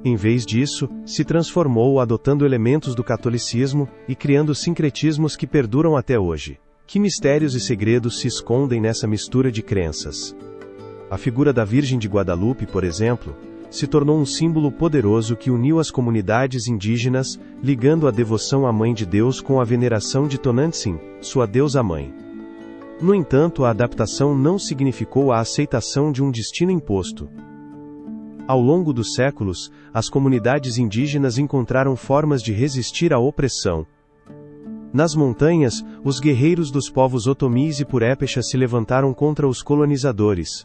Em vez disso, se transformou adotando elementos do catolicismo e criando sincretismos que perduram até hoje. Que mistérios e segredos se escondem nessa mistura de crenças? A figura da Virgem de Guadalupe, por exemplo, se tornou um símbolo poderoso que uniu as comunidades indígenas, ligando a devoção à Mãe de Deus com a veneração de Tonantzin, sua deusa-mãe. No entanto, a adaptação não significou a aceitação de um destino imposto. Ao longo dos séculos, as comunidades indígenas encontraram formas de resistir à opressão. Nas montanhas, os guerreiros dos povos Otomís e Purépechas se levantaram contra os colonizadores.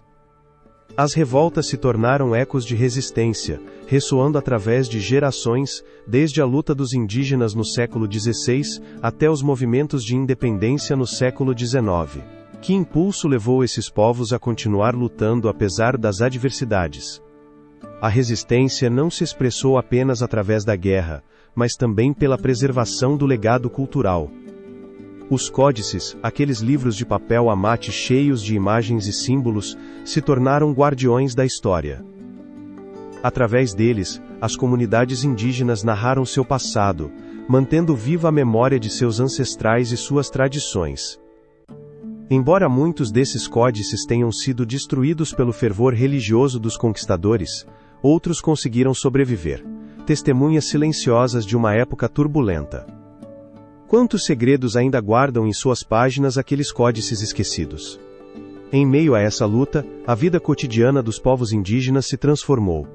As revoltas se tornaram ecos de resistência, ressoando através de gerações, desde a luta dos indígenas no século XVI, até os movimentos de independência no século XIX. Que impulso levou esses povos a continuar lutando apesar das adversidades? A resistência não se expressou apenas através da guerra, mas também pela preservação do legado cultural. Os códices, aqueles livros de papel a mate cheios de imagens e símbolos, se tornaram guardiões da história. Através deles, as comunidades indígenas narraram seu passado, mantendo viva a memória de seus ancestrais e suas tradições. Embora muitos desses códices tenham sido destruídos pelo fervor religioso dos conquistadores, outros conseguiram sobreviver, testemunhas silenciosas de uma época turbulenta. Quantos segredos ainda guardam em suas páginas aqueles códices esquecidos? Em meio a essa luta, a vida cotidiana dos povos indígenas se transformou.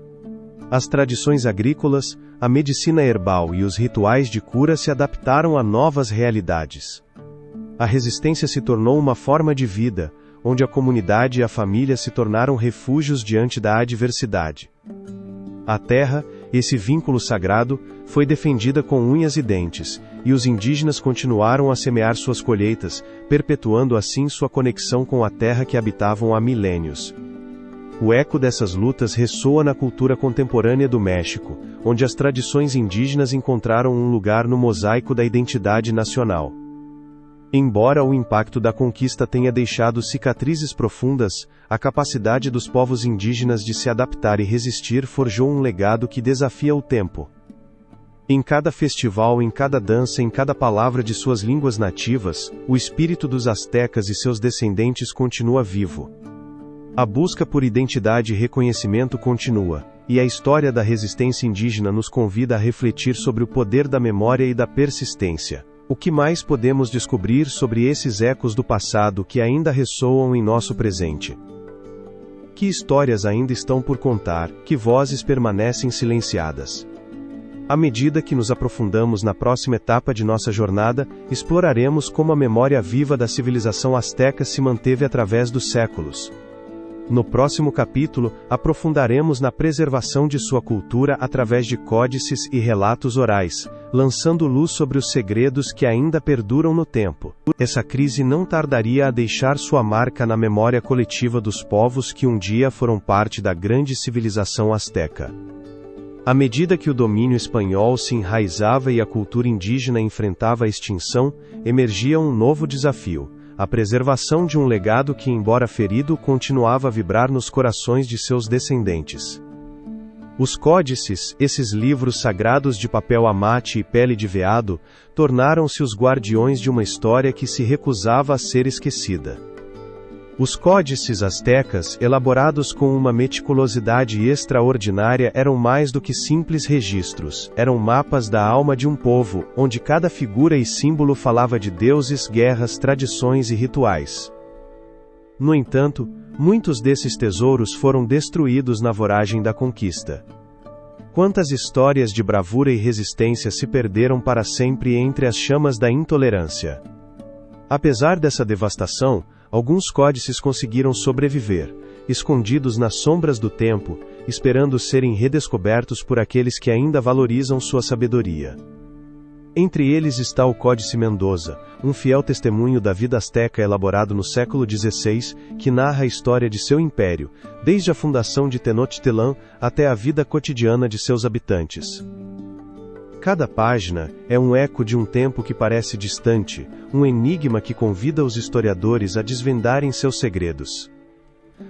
As tradições agrícolas, a medicina herbal e os rituais de cura se adaptaram a novas realidades. A resistência se tornou uma forma de vida, onde a comunidade e a família se tornaram refúgios diante da adversidade. A terra, esse vínculo sagrado, foi defendida com unhas e dentes, e os indígenas continuaram a semear suas colheitas, perpetuando assim sua conexão com a terra que habitavam há milênios. O eco dessas lutas ressoa na cultura contemporânea do México, onde as tradições indígenas encontraram um lugar no mosaico da identidade nacional. Embora o impacto da conquista tenha deixado cicatrizes profundas, a capacidade dos povos indígenas de se adaptar e resistir forjou um legado que desafia o tempo. Em cada festival, em cada dança, em cada palavra de suas línguas nativas, o espírito dos astecas e seus descendentes continua vivo. A busca por identidade e reconhecimento continua, e a história da resistência indígena nos convida a refletir sobre o poder da memória e da persistência. O que mais podemos descobrir sobre esses ecos do passado que ainda ressoam em nosso presente? Que histórias ainda estão por contar, que vozes permanecem silenciadas? À medida que nos aprofundamos na próxima etapa de nossa jornada, exploraremos como a memória viva da civilização asteca se manteve através dos séculos. No próximo capítulo, aprofundaremos na preservação de sua cultura através de códices e relatos orais, lançando luz sobre os segredos que ainda perduram no tempo. Essa crise não tardaria a deixar sua marca na memória coletiva dos povos que um dia foram parte da grande civilização asteca. À medida que o domínio espanhol se enraizava e a cultura indígena enfrentava a extinção, emergia um novo desafio: a preservação de um legado que, embora ferido, continuava a vibrar nos corações de seus descendentes. Os códices, esses livros sagrados de papel amate e pele de veado, tornaram-se os guardiões de uma história que se recusava a ser esquecida. Os códices astecas, elaborados com uma meticulosidade extraordinária, eram mais do que simples registros, eram mapas da alma de um povo, onde cada figura e símbolo falava de deuses, guerras, tradições e rituais. No entanto, muitos desses tesouros foram destruídos na voragem da conquista. Quantas histórias de bravura e resistência se perderam para sempre entre as chamas da intolerância? Apesar dessa devastação, alguns códices conseguiram sobreviver, escondidos nas sombras do tempo, esperando serem redescobertos por aqueles que ainda valorizam sua sabedoria. Entre eles está o Códice Mendoza, um fiel testemunho da vida asteca elaborado no século XVI, que narra a história de seu império, desde a fundação de Tenochtitlan até a vida cotidiana de seus habitantes. Cada página é um eco de um tempo que parece distante, um enigma que convida os historiadores a desvendarem seus segredos.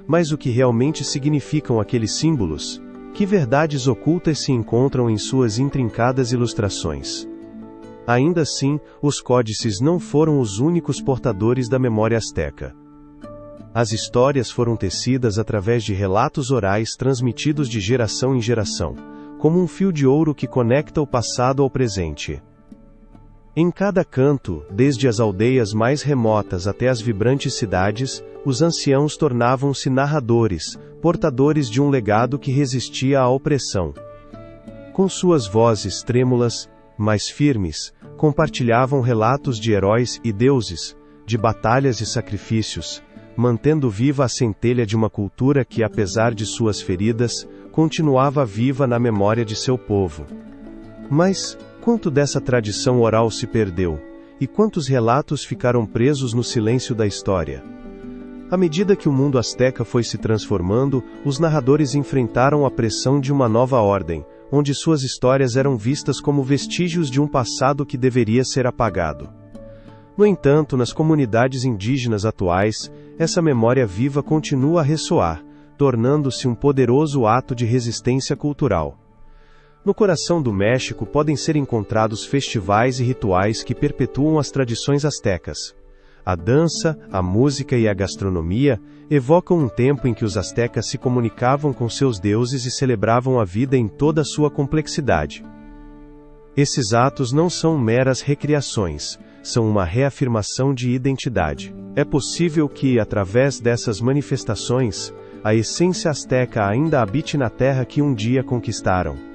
Mas o que realmente significam aqueles símbolos? Que verdades ocultas se encontram em suas intrincadas ilustrações? Ainda assim, os códices não foram os únicos portadores da memória asteca. As histórias foram tecidas através de relatos orais transmitidos de geração em geração, como um fio de ouro que conecta o passado ao presente. Em cada canto, desde as aldeias mais remotas até as vibrantes cidades, os anciãos tornavam-se narradores, portadores de um legado que resistia à opressão. Com suas vozes trêmulas, mas firmes, compartilhavam relatos de heróis e deuses, de batalhas e sacrifícios, mantendo viva a centelha de uma cultura que, apesar de suas feridas, continuava viva na memória de seu povo. Mas, quanto dessa tradição oral se perdeu, e quantos relatos ficaram presos no silêncio da história? À medida que o mundo asteca foi se transformando, os narradores enfrentaram a pressão de uma nova ordem, onde suas histórias eram vistas como vestígios de um passado que deveria ser apagado. No entanto, nas comunidades indígenas atuais, essa memória viva continua a ressoar, tornando-se um poderoso ato de resistência cultural. No coração do México podem ser encontrados festivais e rituais que perpetuam as tradições astecas. A dança, a música e a gastronomia evocam um tempo em que os astecas se comunicavam com seus deuses e celebravam a vida em toda a sua complexidade. Esses atos não são meras recriações, são uma reafirmação de identidade. É possível que, através dessas manifestações, a essência asteca ainda habite na terra que um dia conquistaram.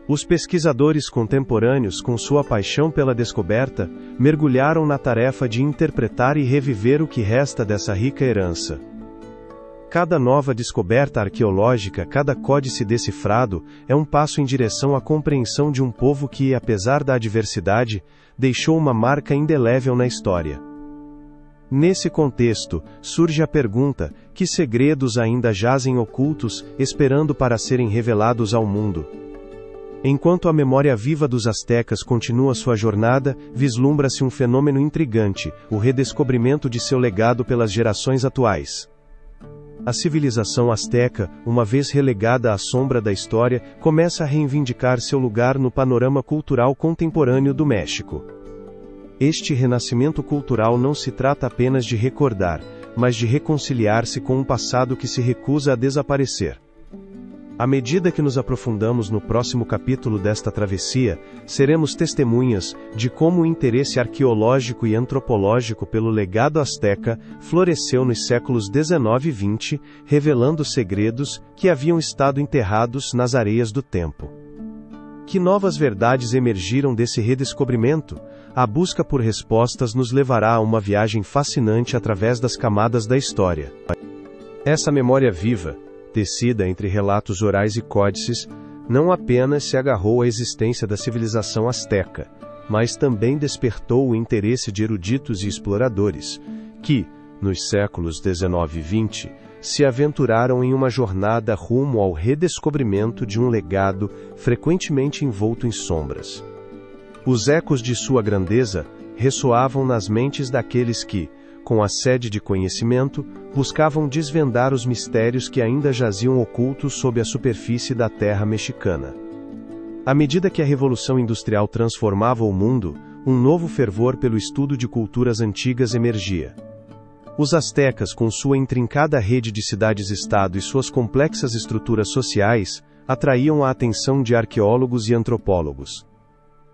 Os pesquisadores contemporâneos, com sua paixão pela descoberta, mergulharam na tarefa de interpretar e reviver o que resta dessa rica herança. Cada nova descoberta arqueológica, cada códice decifrado, é um passo em direção à compreensão de um povo que, apesar da adversidade, deixou uma marca indelével na história. Nesse contexto, surge a pergunta: que segredos ainda jazem ocultos, esperando para serem revelados ao mundo? Enquanto a memória viva dos astecas continua sua jornada, vislumbra-se um fenômeno intrigante: o redescobrimento de seu legado pelas gerações atuais. A civilização asteca, uma vez relegada à sombra da história, começa a reivindicar seu lugar no panorama cultural contemporâneo do México. Este renascimento cultural não se trata apenas de recordar, mas de reconciliar-se com um passado que se recusa a desaparecer. À medida que nos aprofundamos no próximo capítulo desta travessia, seremos testemunhas de como o interesse arqueológico e antropológico pelo legado asteca floresceu nos séculos 19 e 20, revelando segredos que haviam estado enterrados nas areias do tempo. Que novas verdades emergiram desse redescobrimento? A busca por respostas nos levará a uma viagem fascinante através das camadas da história. Essa memória viva, tecida entre relatos orais e códices, não apenas se agarrou à existência da civilização asteca, mas também despertou o interesse de eruditos e exploradores, que, nos séculos 19 e 20, se aventuraram em uma jornada rumo ao redescobrimento de um legado frequentemente envolto em sombras. Os ecos de sua grandeza ressoavam nas mentes daqueles que, com a sede de conhecimento, buscavam desvendar os mistérios que ainda jaziam ocultos sob a superfície da terra mexicana. À medida que a Revolução Industrial transformava o mundo, um novo fervor pelo estudo de culturas antigas emergia. Os astecas, com sua intrincada rede de cidades-estado e suas complexas estruturas sociais, atraíam a atenção de arqueólogos e antropólogos.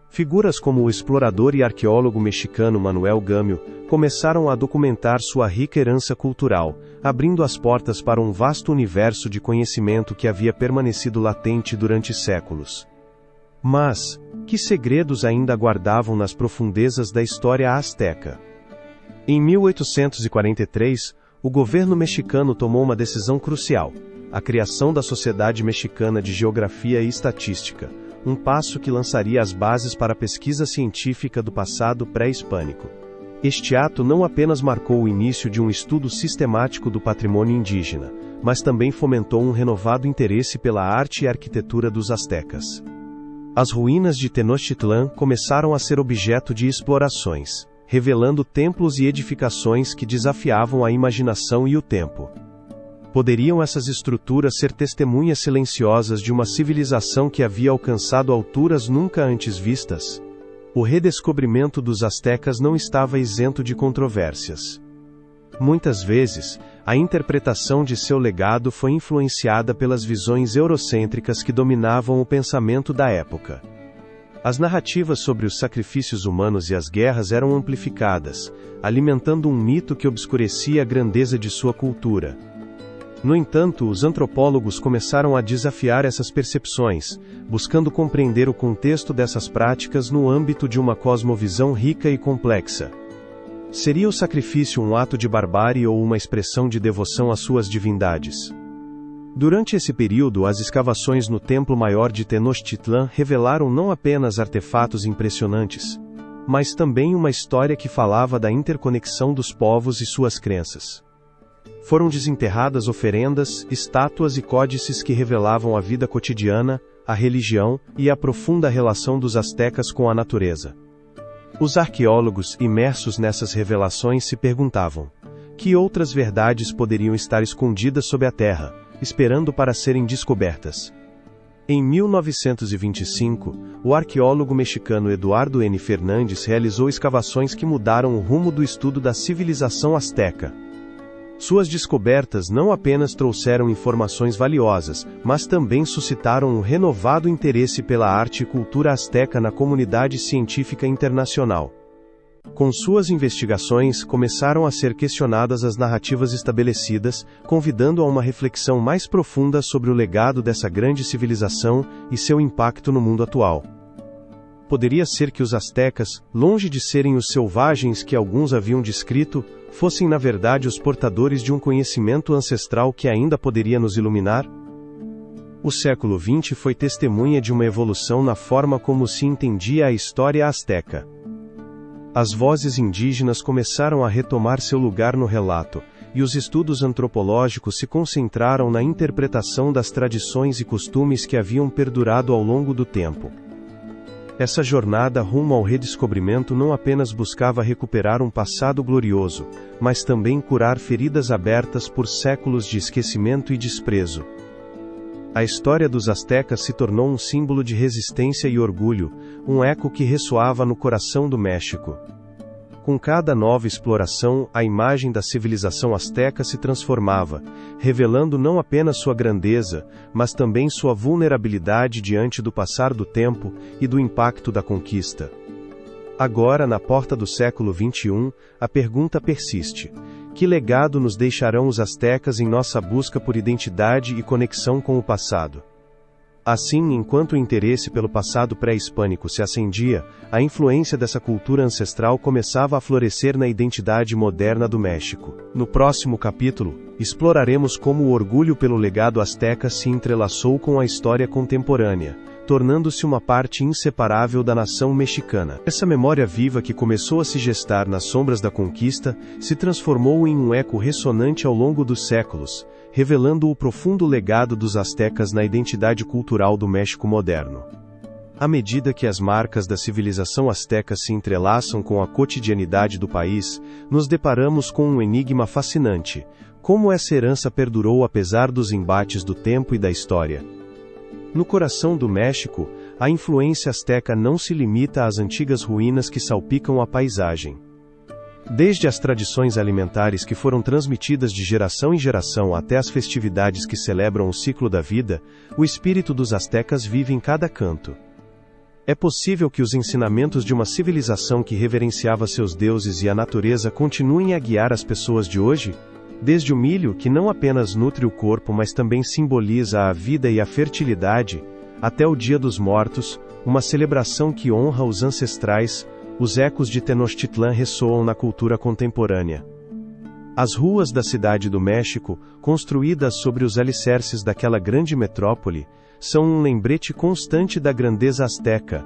Figuras como o explorador e arqueólogo mexicano Manuel Gâmio começaram a documentar sua rica herança cultural, abrindo as portas para um vasto universo de conhecimento que havia permanecido latente durante séculos. Mas, que segredos ainda guardavam nas profundezas da história asteca? Em 1843, o governo mexicano tomou uma decisão crucial: a criação da Sociedade Mexicana de Geografia e Estatística, um passo que lançaria as bases para a pesquisa científica do passado pré-hispânico. Este ato não apenas marcou o início de um estudo sistemático do patrimônio indígena, mas também fomentou um renovado interesse pela arte e arquitetura dos astecas. As ruínas de Tenochtitlan começaram a ser objeto de explorações, revelando templos e edificações que desafiavam a imaginação e o tempo. Poderiam essas estruturas ser testemunhas silenciosas de uma civilização que havia alcançado alturas nunca antes vistas? O redescobrimento dos astecas não estava isento de controvérsias. Muitas vezes, a interpretação de seu legado foi influenciada pelas visões eurocêntricas que dominavam o pensamento da época. As narrativas sobre os sacrifícios humanos e as guerras eram amplificadas, alimentando um mito que obscurecia a grandeza de sua cultura. No entanto, os antropólogos começaram a desafiar essas percepções, buscando compreender o contexto dessas práticas no âmbito de uma cosmovisão rica e complexa. Seria o sacrifício um ato de barbárie ou uma expressão de devoção às suas divindades? Durante esse período, as escavações no Templo Maior de Tenochtitlan revelaram não apenas artefatos impressionantes, mas também uma história que falava da interconexão dos povos e suas crenças. Foram desenterradas oferendas, estátuas e códices que revelavam a vida cotidiana, a religião e a profunda relação dos astecas com a natureza. Os arqueólogos, imersos nessas revelações, se perguntavam: que outras verdades poderiam estar escondidas sob a terra, esperando para serem descobertas? Em 1925, o arqueólogo mexicano Eduardo N. Fernandes realizou escavações que mudaram o rumo do estudo da civilização asteca. Suas descobertas não apenas trouxeram informações valiosas, mas também suscitaram um renovado interesse pela arte e cultura asteca na comunidade científica internacional. Com suas investigações, começaram a ser questionadas as narrativas estabelecidas, convidando a uma reflexão mais profunda sobre o legado dessa grande civilização e seu impacto no mundo atual. Poderia ser que os astecas, longe de serem os selvagens que alguns haviam descrito, fossem na verdade os portadores de um conhecimento ancestral que ainda poderia nos iluminar? O século XX foi testemunha de uma evolução na forma como se entendia a história asteca. As vozes indígenas começaram a retomar seu lugar no relato, e os estudos antropológicos se concentraram na interpretação das tradições e costumes que haviam perdurado ao longo do tempo. Essa jornada rumo ao redescobrimento não apenas buscava recuperar um passado glorioso, mas também curar feridas abertas por séculos de esquecimento e desprezo. A história dos astecas se tornou um símbolo de resistência e orgulho, um eco que ressoava no coração do México. Com cada nova exploração, a imagem da civilização asteca se transformava, revelando não apenas sua grandeza, mas também sua vulnerabilidade diante do passar do tempo e do impacto da conquista. Agora, na porta do século XXI, a pergunta persiste: que legado nos deixarão os astecas em nossa busca por identidade e conexão com o passado? Assim, enquanto o interesse pelo passado pré-hispânico se acendia, a influência dessa cultura ancestral começava a florescer na identidade moderna do México. No próximo capítulo, exploraremos como o orgulho pelo legado asteca se entrelaçou com a história contemporânea, tornando-se uma parte inseparável da nação mexicana. Essa memória viva que começou a se gestar nas sombras da conquista, se transformou em um eco ressonante ao longo dos séculos, revelando o profundo legado dos astecas na identidade cultural do México moderno. À medida que as marcas da civilização asteca se entrelaçam com a cotidianidade do país, nos deparamos com um enigma fascinante: como essa herança perdurou apesar dos embates do tempo e da história. No coração do México, a influência asteca não se limita às antigas ruínas que salpicam a paisagem. Desde as tradições alimentares que foram transmitidas de geração em geração até as festividades que celebram o ciclo da vida, o espírito dos astecas vive em cada canto. É possível que os ensinamentos de uma civilização que reverenciava seus deuses e a natureza continuem a guiar as pessoas de hoje? Desde o milho, que não apenas nutre o corpo mas também simboliza a vida e a fertilidade, até o Dia dos Mortos, uma celebração que honra os ancestrais, os ecos de Tenochtitlan ressoam na cultura contemporânea. As ruas da cidade do México, construídas sobre os alicerces daquela grande metrópole, são um lembrete constante da grandeza asteca.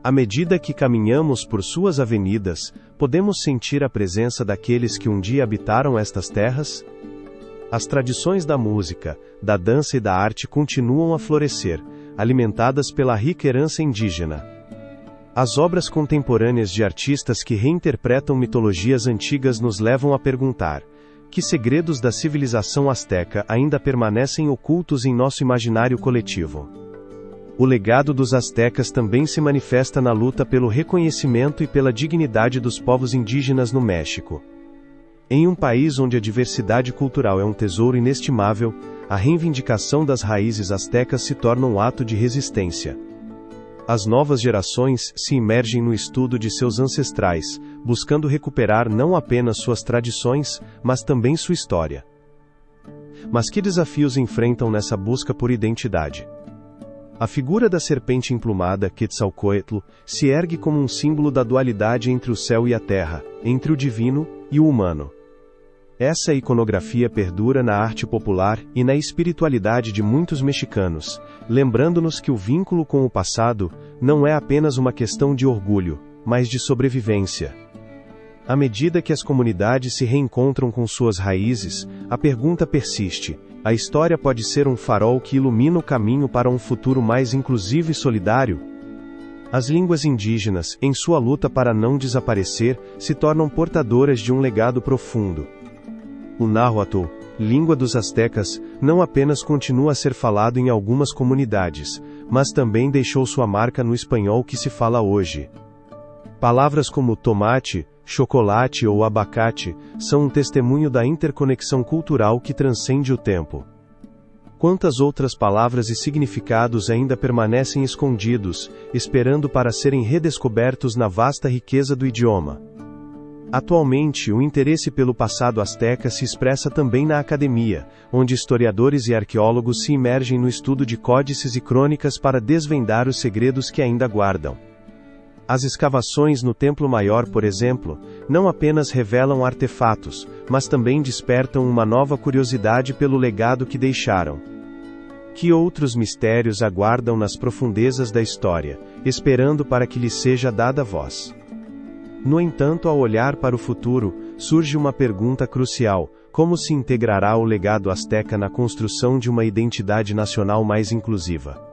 À medida que caminhamos por suas avenidas, podemos sentir a presença daqueles que um dia habitaram estas terras? As tradições da música, da dança e da arte continuam a florescer, alimentadas pela rica herança indígena. As obras contemporâneas de artistas que reinterpretam mitologias antigas nos levam a perguntar: que segredos da civilização asteca ainda permanecem ocultos em nosso imaginário coletivo? O legado dos astecas também se manifesta na luta pelo reconhecimento e pela dignidade dos povos indígenas no México. Em um país onde a diversidade cultural é um tesouro inestimável, a reivindicação das raízes astecas se torna um ato de resistência. As novas gerações se imergem no estudo de seus ancestrais, buscando recuperar não apenas suas tradições, mas também sua história. Mas que desafios enfrentam nessa busca por identidade? A figura da serpente emplumada, Quetzalcóatl, se ergue como um símbolo da dualidade entre o céu e a terra, entre o divino e o humano. Essa iconografia perdura na arte popular e na espiritualidade de muitos mexicanos, lembrando-nos que o vínculo com o passado não é apenas uma questão de orgulho, mas de sobrevivência. À medida que as comunidades se reencontram com suas raízes, a pergunta persiste: a história pode ser um farol que ilumina o caminho para um futuro mais inclusivo e solidário? As línguas indígenas, em sua luta para não desaparecer, se tornam portadoras de um legado profundo. O Náhuatl, língua dos astecas, não apenas continua a ser falado em algumas comunidades, mas também deixou sua marca no espanhol que se fala hoje. Palavras como tomate, chocolate ou abacate são um testemunho da interconexão cultural que transcende o tempo. Quantas outras palavras e significados ainda permanecem escondidos, esperando para serem redescobertos na vasta riqueza do idioma? Atualmente, o interesse pelo passado asteca se expressa também na academia, onde historiadores e arqueólogos se imergem no estudo de códices e crônicas para desvendar os segredos que ainda guardam. As escavações no Templo Maior, por exemplo, não apenas revelam artefatos, mas também despertam uma nova curiosidade pelo legado que deixaram. Que outros mistérios aguardam nas profundezas da história, esperando para que lhes seja dada voz? No entanto, ao olhar para o futuro, surge uma pergunta crucial: como se integrará o legado asteca na construção de uma identidade nacional mais inclusiva?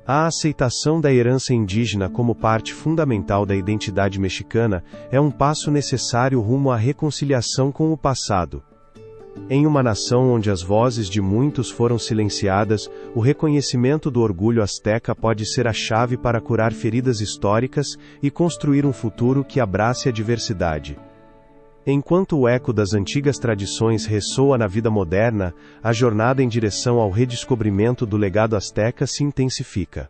A aceitação da herança indígena como parte fundamental da identidade mexicana é um passo necessário rumo à reconciliação com o passado. Em uma nação onde as vozes de muitos foram silenciadas, o reconhecimento do orgulho asteca pode ser a chave para curar feridas históricas e construir um futuro que abrace a diversidade. Enquanto o eco das antigas tradições ressoa na vida moderna, a jornada em direção ao redescobrimento do legado asteca se intensifica.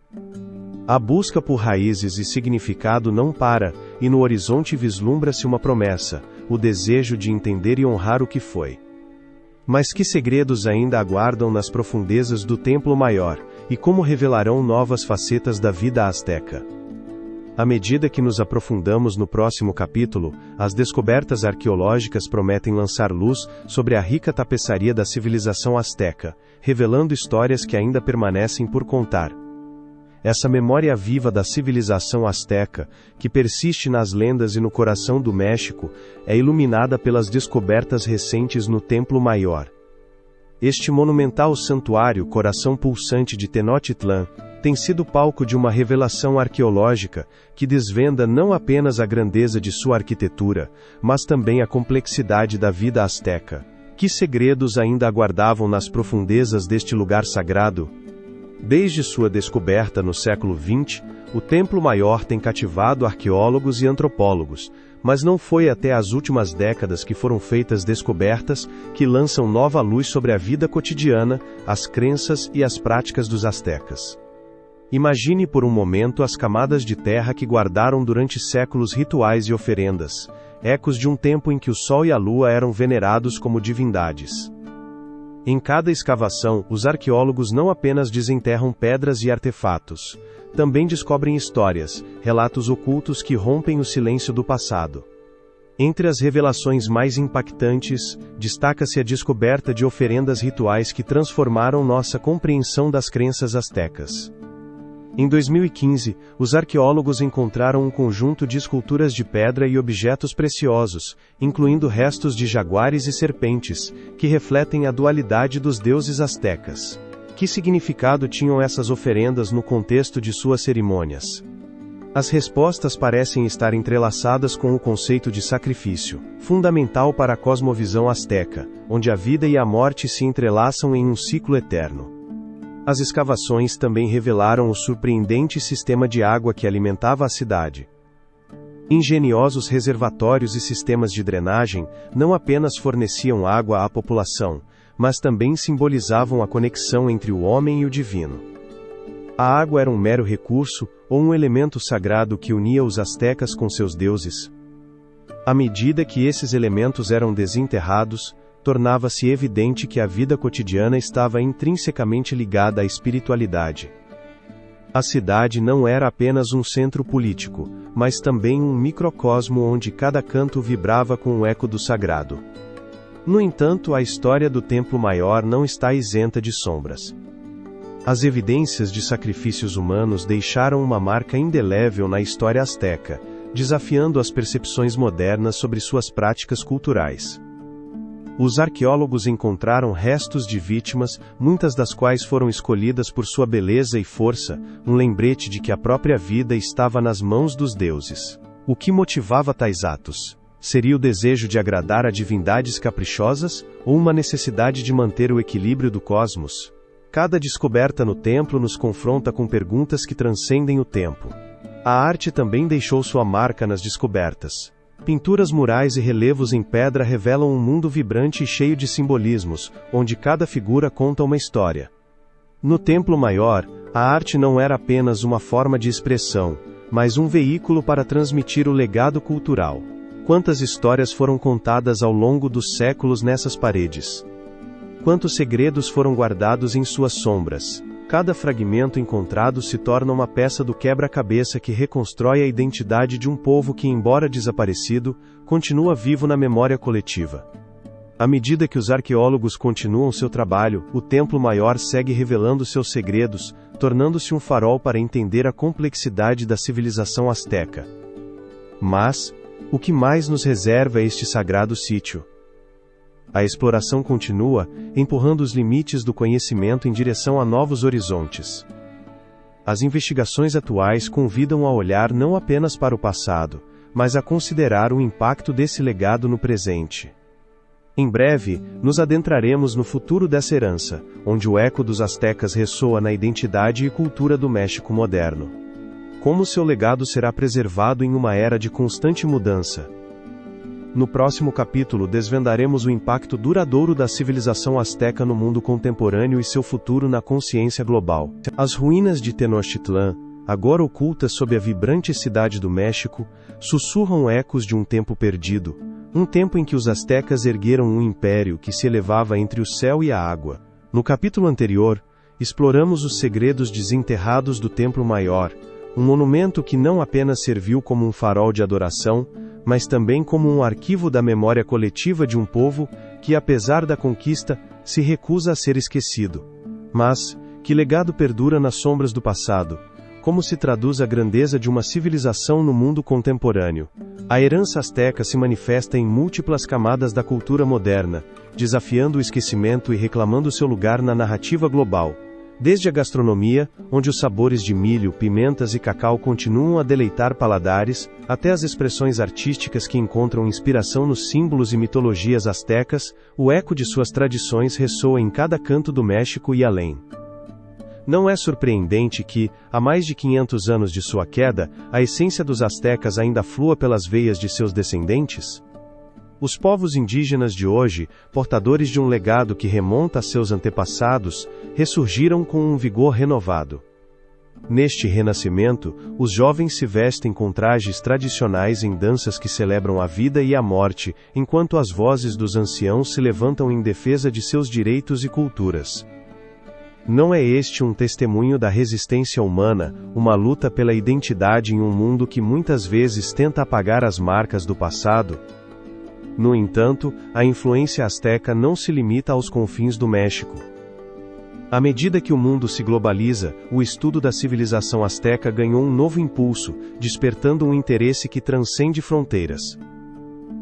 A busca por raízes e significado não para, e no horizonte vislumbra-se uma promessa: o desejo de entender e honrar o que foi. Mas que segredos ainda aguardam nas profundezas do Templo Maior, e como revelarão novas facetas da vida asteca? À medida que nos aprofundamos no próximo capítulo, as descobertas arqueológicas prometem lançar luz sobre a rica tapeçaria da civilização asteca, revelando histórias que ainda permanecem por contar. Essa memória viva da civilização asteca, que persiste nas lendas e no coração do México, é iluminada pelas descobertas recentes no Templo Maior. Este monumental santuário, coração pulsante de Tenochtitlán, tem sido palco de uma revelação arqueológica, que desvenda não apenas a grandeza de sua arquitetura, mas também a complexidade da vida asteca. Que segredos ainda aguardavam nas profundezas deste lugar sagrado? Desde sua descoberta no século XX, o Templo Maior tem cativado arqueólogos e antropólogos, mas não foi até as últimas décadas que foram feitas descobertas que lançam nova luz sobre a vida cotidiana, as crenças e as práticas dos astecas. Imagine por um momento as camadas de terra que guardaram durante séculos rituais e oferendas, ecos de um tempo em que o Sol e a Lua eram venerados como divindades. Em cada escavação, os arqueólogos não apenas desenterram pedras e artefatos, também descobrem histórias, relatos ocultos que rompem o silêncio do passado. Entre as revelações mais impactantes, destaca-se a descoberta de oferendas rituais que transformaram nossa compreensão das crenças astecas. Em 2015, os arqueólogos encontraram um conjunto de esculturas de pedra e objetos preciosos, incluindo restos de jaguares e serpentes, que refletem a dualidade dos deuses astecas. Que significado tinham essas oferendas no contexto de suas cerimônias? As respostas parecem estar entrelaçadas com o conceito de sacrifício, fundamental para a cosmovisão asteca, onde a vida e a morte se entrelaçam em um ciclo eterno. As escavações também revelaram o surpreendente sistema de água que alimentava a cidade. Engenhosos reservatórios e sistemas de drenagem não apenas forneciam água à população, mas também simbolizavam a conexão entre o homem e o divino. A água era um mero recurso, ou um elemento sagrado que unia os astecas com seus deuses? À medida que esses elementos eram desenterrados, tornava-se evidente que a vida cotidiana estava intrinsecamente ligada à espiritualidade. A cidade não era apenas um centro político, mas também um microcosmo onde cada canto vibrava com o eco do sagrado. No entanto, a história do Templo Maior não está isenta de sombras. As evidências de sacrifícios humanos deixaram uma marca indelével na história asteca, desafiando as percepções modernas sobre suas práticas culturais. Os arqueólogos encontraram restos de vítimas, muitas das quais foram escolhidas por sua beleza e força, um lembrete de que a própria vida estava nas mãos dos deuses. O que motivava tais atos? Seria o desejo de agradar a divindades caprichosas, ou uma necessidade de manter o equilíbrio do cosmos? Cada descoberta no templo nos confronta com perguntas que transcendem o tempo. A arte também deixou sua marca nas descobertas. Pinturas murais e relevos em pedra revelam um mundo vibrante e cheio de simbolismos, onde cada figura conta uma história. No Templo Maior, a arte não era apenas uma forma de expressão, mas um veículo para transmitir o legado cultural. Quantas histórias foram contadas ao longo dos séculos nessas paredes? Quantos segredos foram guardados em suas sombras? Cada fragmento encontrado se torna uma peça do quebra-cabeça que reconstrói a identidade de um povo que, embora desaparecido, continua vivo na memória coletiva. À medida que os arqueólogos continuam seu trabalho, o Templo Maior segue revelando seus segredos, tornando-se um farol para entender a complexidade da civilização asteca. Mas, o que mais nos reserva este sagrado sítio? A exploração continua, empurrando os limites do conhecimento em direção a novos horizontes. As investigações atuais convidam a olhar não apenas para o passado, mas a considerar o impacto desse legado no presente. Em breve, nos adentraremos no futuro dessa herança, onde o eco dos astecas ressoa na identidade e cultura do México moderno. Como seu legado será preservado em uma era de constante mudança? No próximo capítulo desvendaremos o impacto duradouro da civilização asteca no mundo contemporâneo e seu futuro na consciência global. As ruínas de Tenochtitlan, agora ocultas sob a vibrante cidade do México, sussurram ecos de um tempo perdido, um tempo em que os astecas ergueram um império que se elevava entre o céu e a água. No capítulo anterior, exploramos os segredos desenterrados do Templo Maior, um monumento que não apenas serviu como um farol de adoração, mas também como um arquivo da memória coletiva de um povo que, apesar da conquista, se recusa a ser esquecido. Mas, que legado perdura nas sombras do passado? Como se traduz a grandeza de uma civilização no mundo contemporâneo? A herança asteca se manifesta em múltiplas camadas da cultura moderna, desafiando o esquecimento e reclamando seu lugar na narrativa global. Desde a gastronomia, onde os sabores de milho, pimentas e cacau continuam a deleitar paladares, até as expressões artísticas que encontram inspiração nos símbolos e mitologias astecas, o eco de suas tradições ressoa em cada canto do México e além. Não é surpreendente que, há mais de 500 anos de sua queda, a essência dos astecas ainda flua pelas veias de seus descendentes? Os povos indígenas de hoje, portadores de um legado que remonta a seus antepassados, ressurgiram com um vigor renovado. Neste renascimento, os jovens se vestem com trajes tradicionais em danças que celebram a vida e a morte, enquanto as vozes dos anciãos se levantam em defesa de seus direitos e culturas. Não é este um testemunho da resistência humana, uma luta pela identidade em um mundo que muitas vezes tenta apagar as marcas do passado? No entanto, a influência asteca não se limita aos confins do México. À medida que o mundo se globaliza, o estudo da civilização asteca ganhou um novo impulso, despertando um interesse que transcende fronteiras.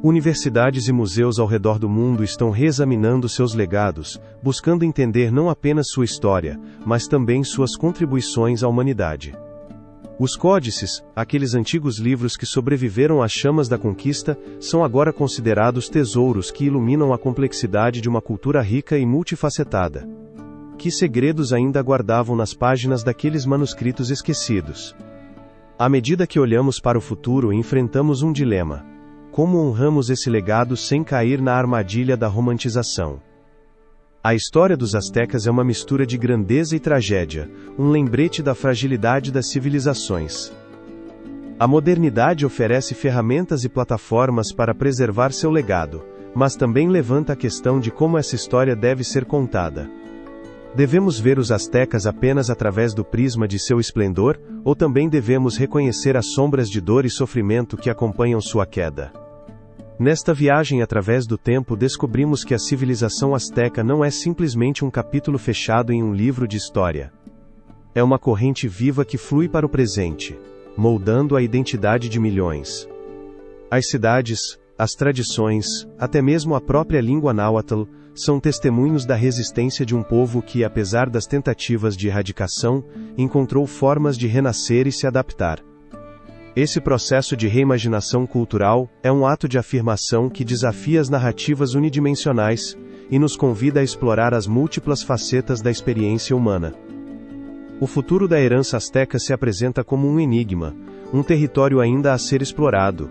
Universidades e museus ao redor do mundo estão reexaminando seus legados, buscando entender não apenas sua história, mas também suas contribuições à humanidade. Os códices, aqueles antigos livros que sobreviveram às chamas da conquista, são agora considerados tesouros que iluminam a complexidade de uma cultura rica e multifacetada. Que segredos ainda guardavam nas páginas daqueles manuscritos esquecidos? À medida que olhamos para o futuro, enfrentamos um dilema. Como honramos esse legado sem cair na armadilha da romantização? A história dos astecas é uma mistura de grandeza e tragédia, um lembrete da fragilidade das civilizações. A modernidade oferece ferramentas e plataformas para preservar seu legado, mas também levanta a questão de como essa história deve ser contada. Devemos ver os astecas apenas através do prisma de seu esplendor, ou também devemos reconhecer as sombras de dor e sofrimento que acompanham sua queda? Nesta viagem através do tempo descobrimos que a civilização asteca não é simplesmente um capítulo fechado em um livro de história. É uma corrente viva que flui para o presente, moldando a identidade de milhões. As cidades, as tradições, até mesmo a própria língua náhuatl, são testemunhos da resistência de um povo que, apesar das tentativas de erradicação, encontrou formas de renascer e se adaptar. Esse processo de reimaginação cultural é um ato de afirmação que desafia as narrativas unidimensionais e nos convida a explorar as múltiplas facetas da experiência humana. O futuro da herança asteca se apresenta como um enigma, um território ainda a ser explorado.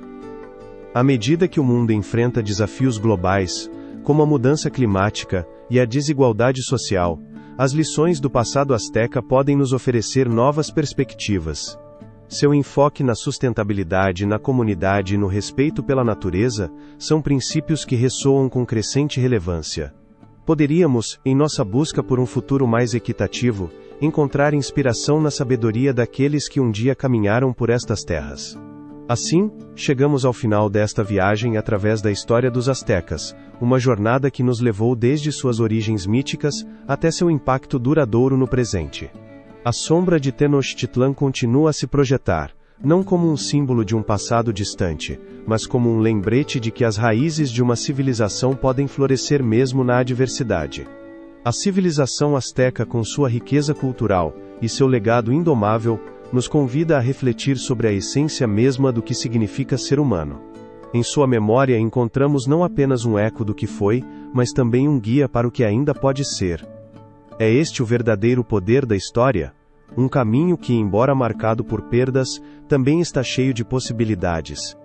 À medida que o mundo enfrenta desafios globais, como a mudança climática e a desigualdade social, as lições do passado asteca podem nos oferecer novas perspectivas. Seu enfoque na sustentabilidade, na comunidade e no respeito pela natureza são princípios que ressoam com crescente relevância. Poderíamos, em nossa busca por um futuro mais equitativo, encontrar inspiração na sabedoria daqueles que um dia caminharam por estas terras. Assim, chegamos ao final desta viagem através da história dos astecas, uma jornada que nos levou desde suas origens míticas até seu impacto duradouro no presente. A sombra de Tenochtitlan continua a se projetar, não como um símbolo de um passado distante, mas como um lembrete de que as raízes de uma civilização podem florescer mesmo na adversidade. A civilização asteca, com sua riqueza cultural e seu legado indomável, nos convida a refletir sobre a essência mesma do que significa ser humano. Em sua memória encontramos não apenas um eco do que foi, mas também um guia para o que ainda pode ser. É este o verdadeiro poder da história? Um caminho que, embora marcado por perdas, também está cheio de possibilidades.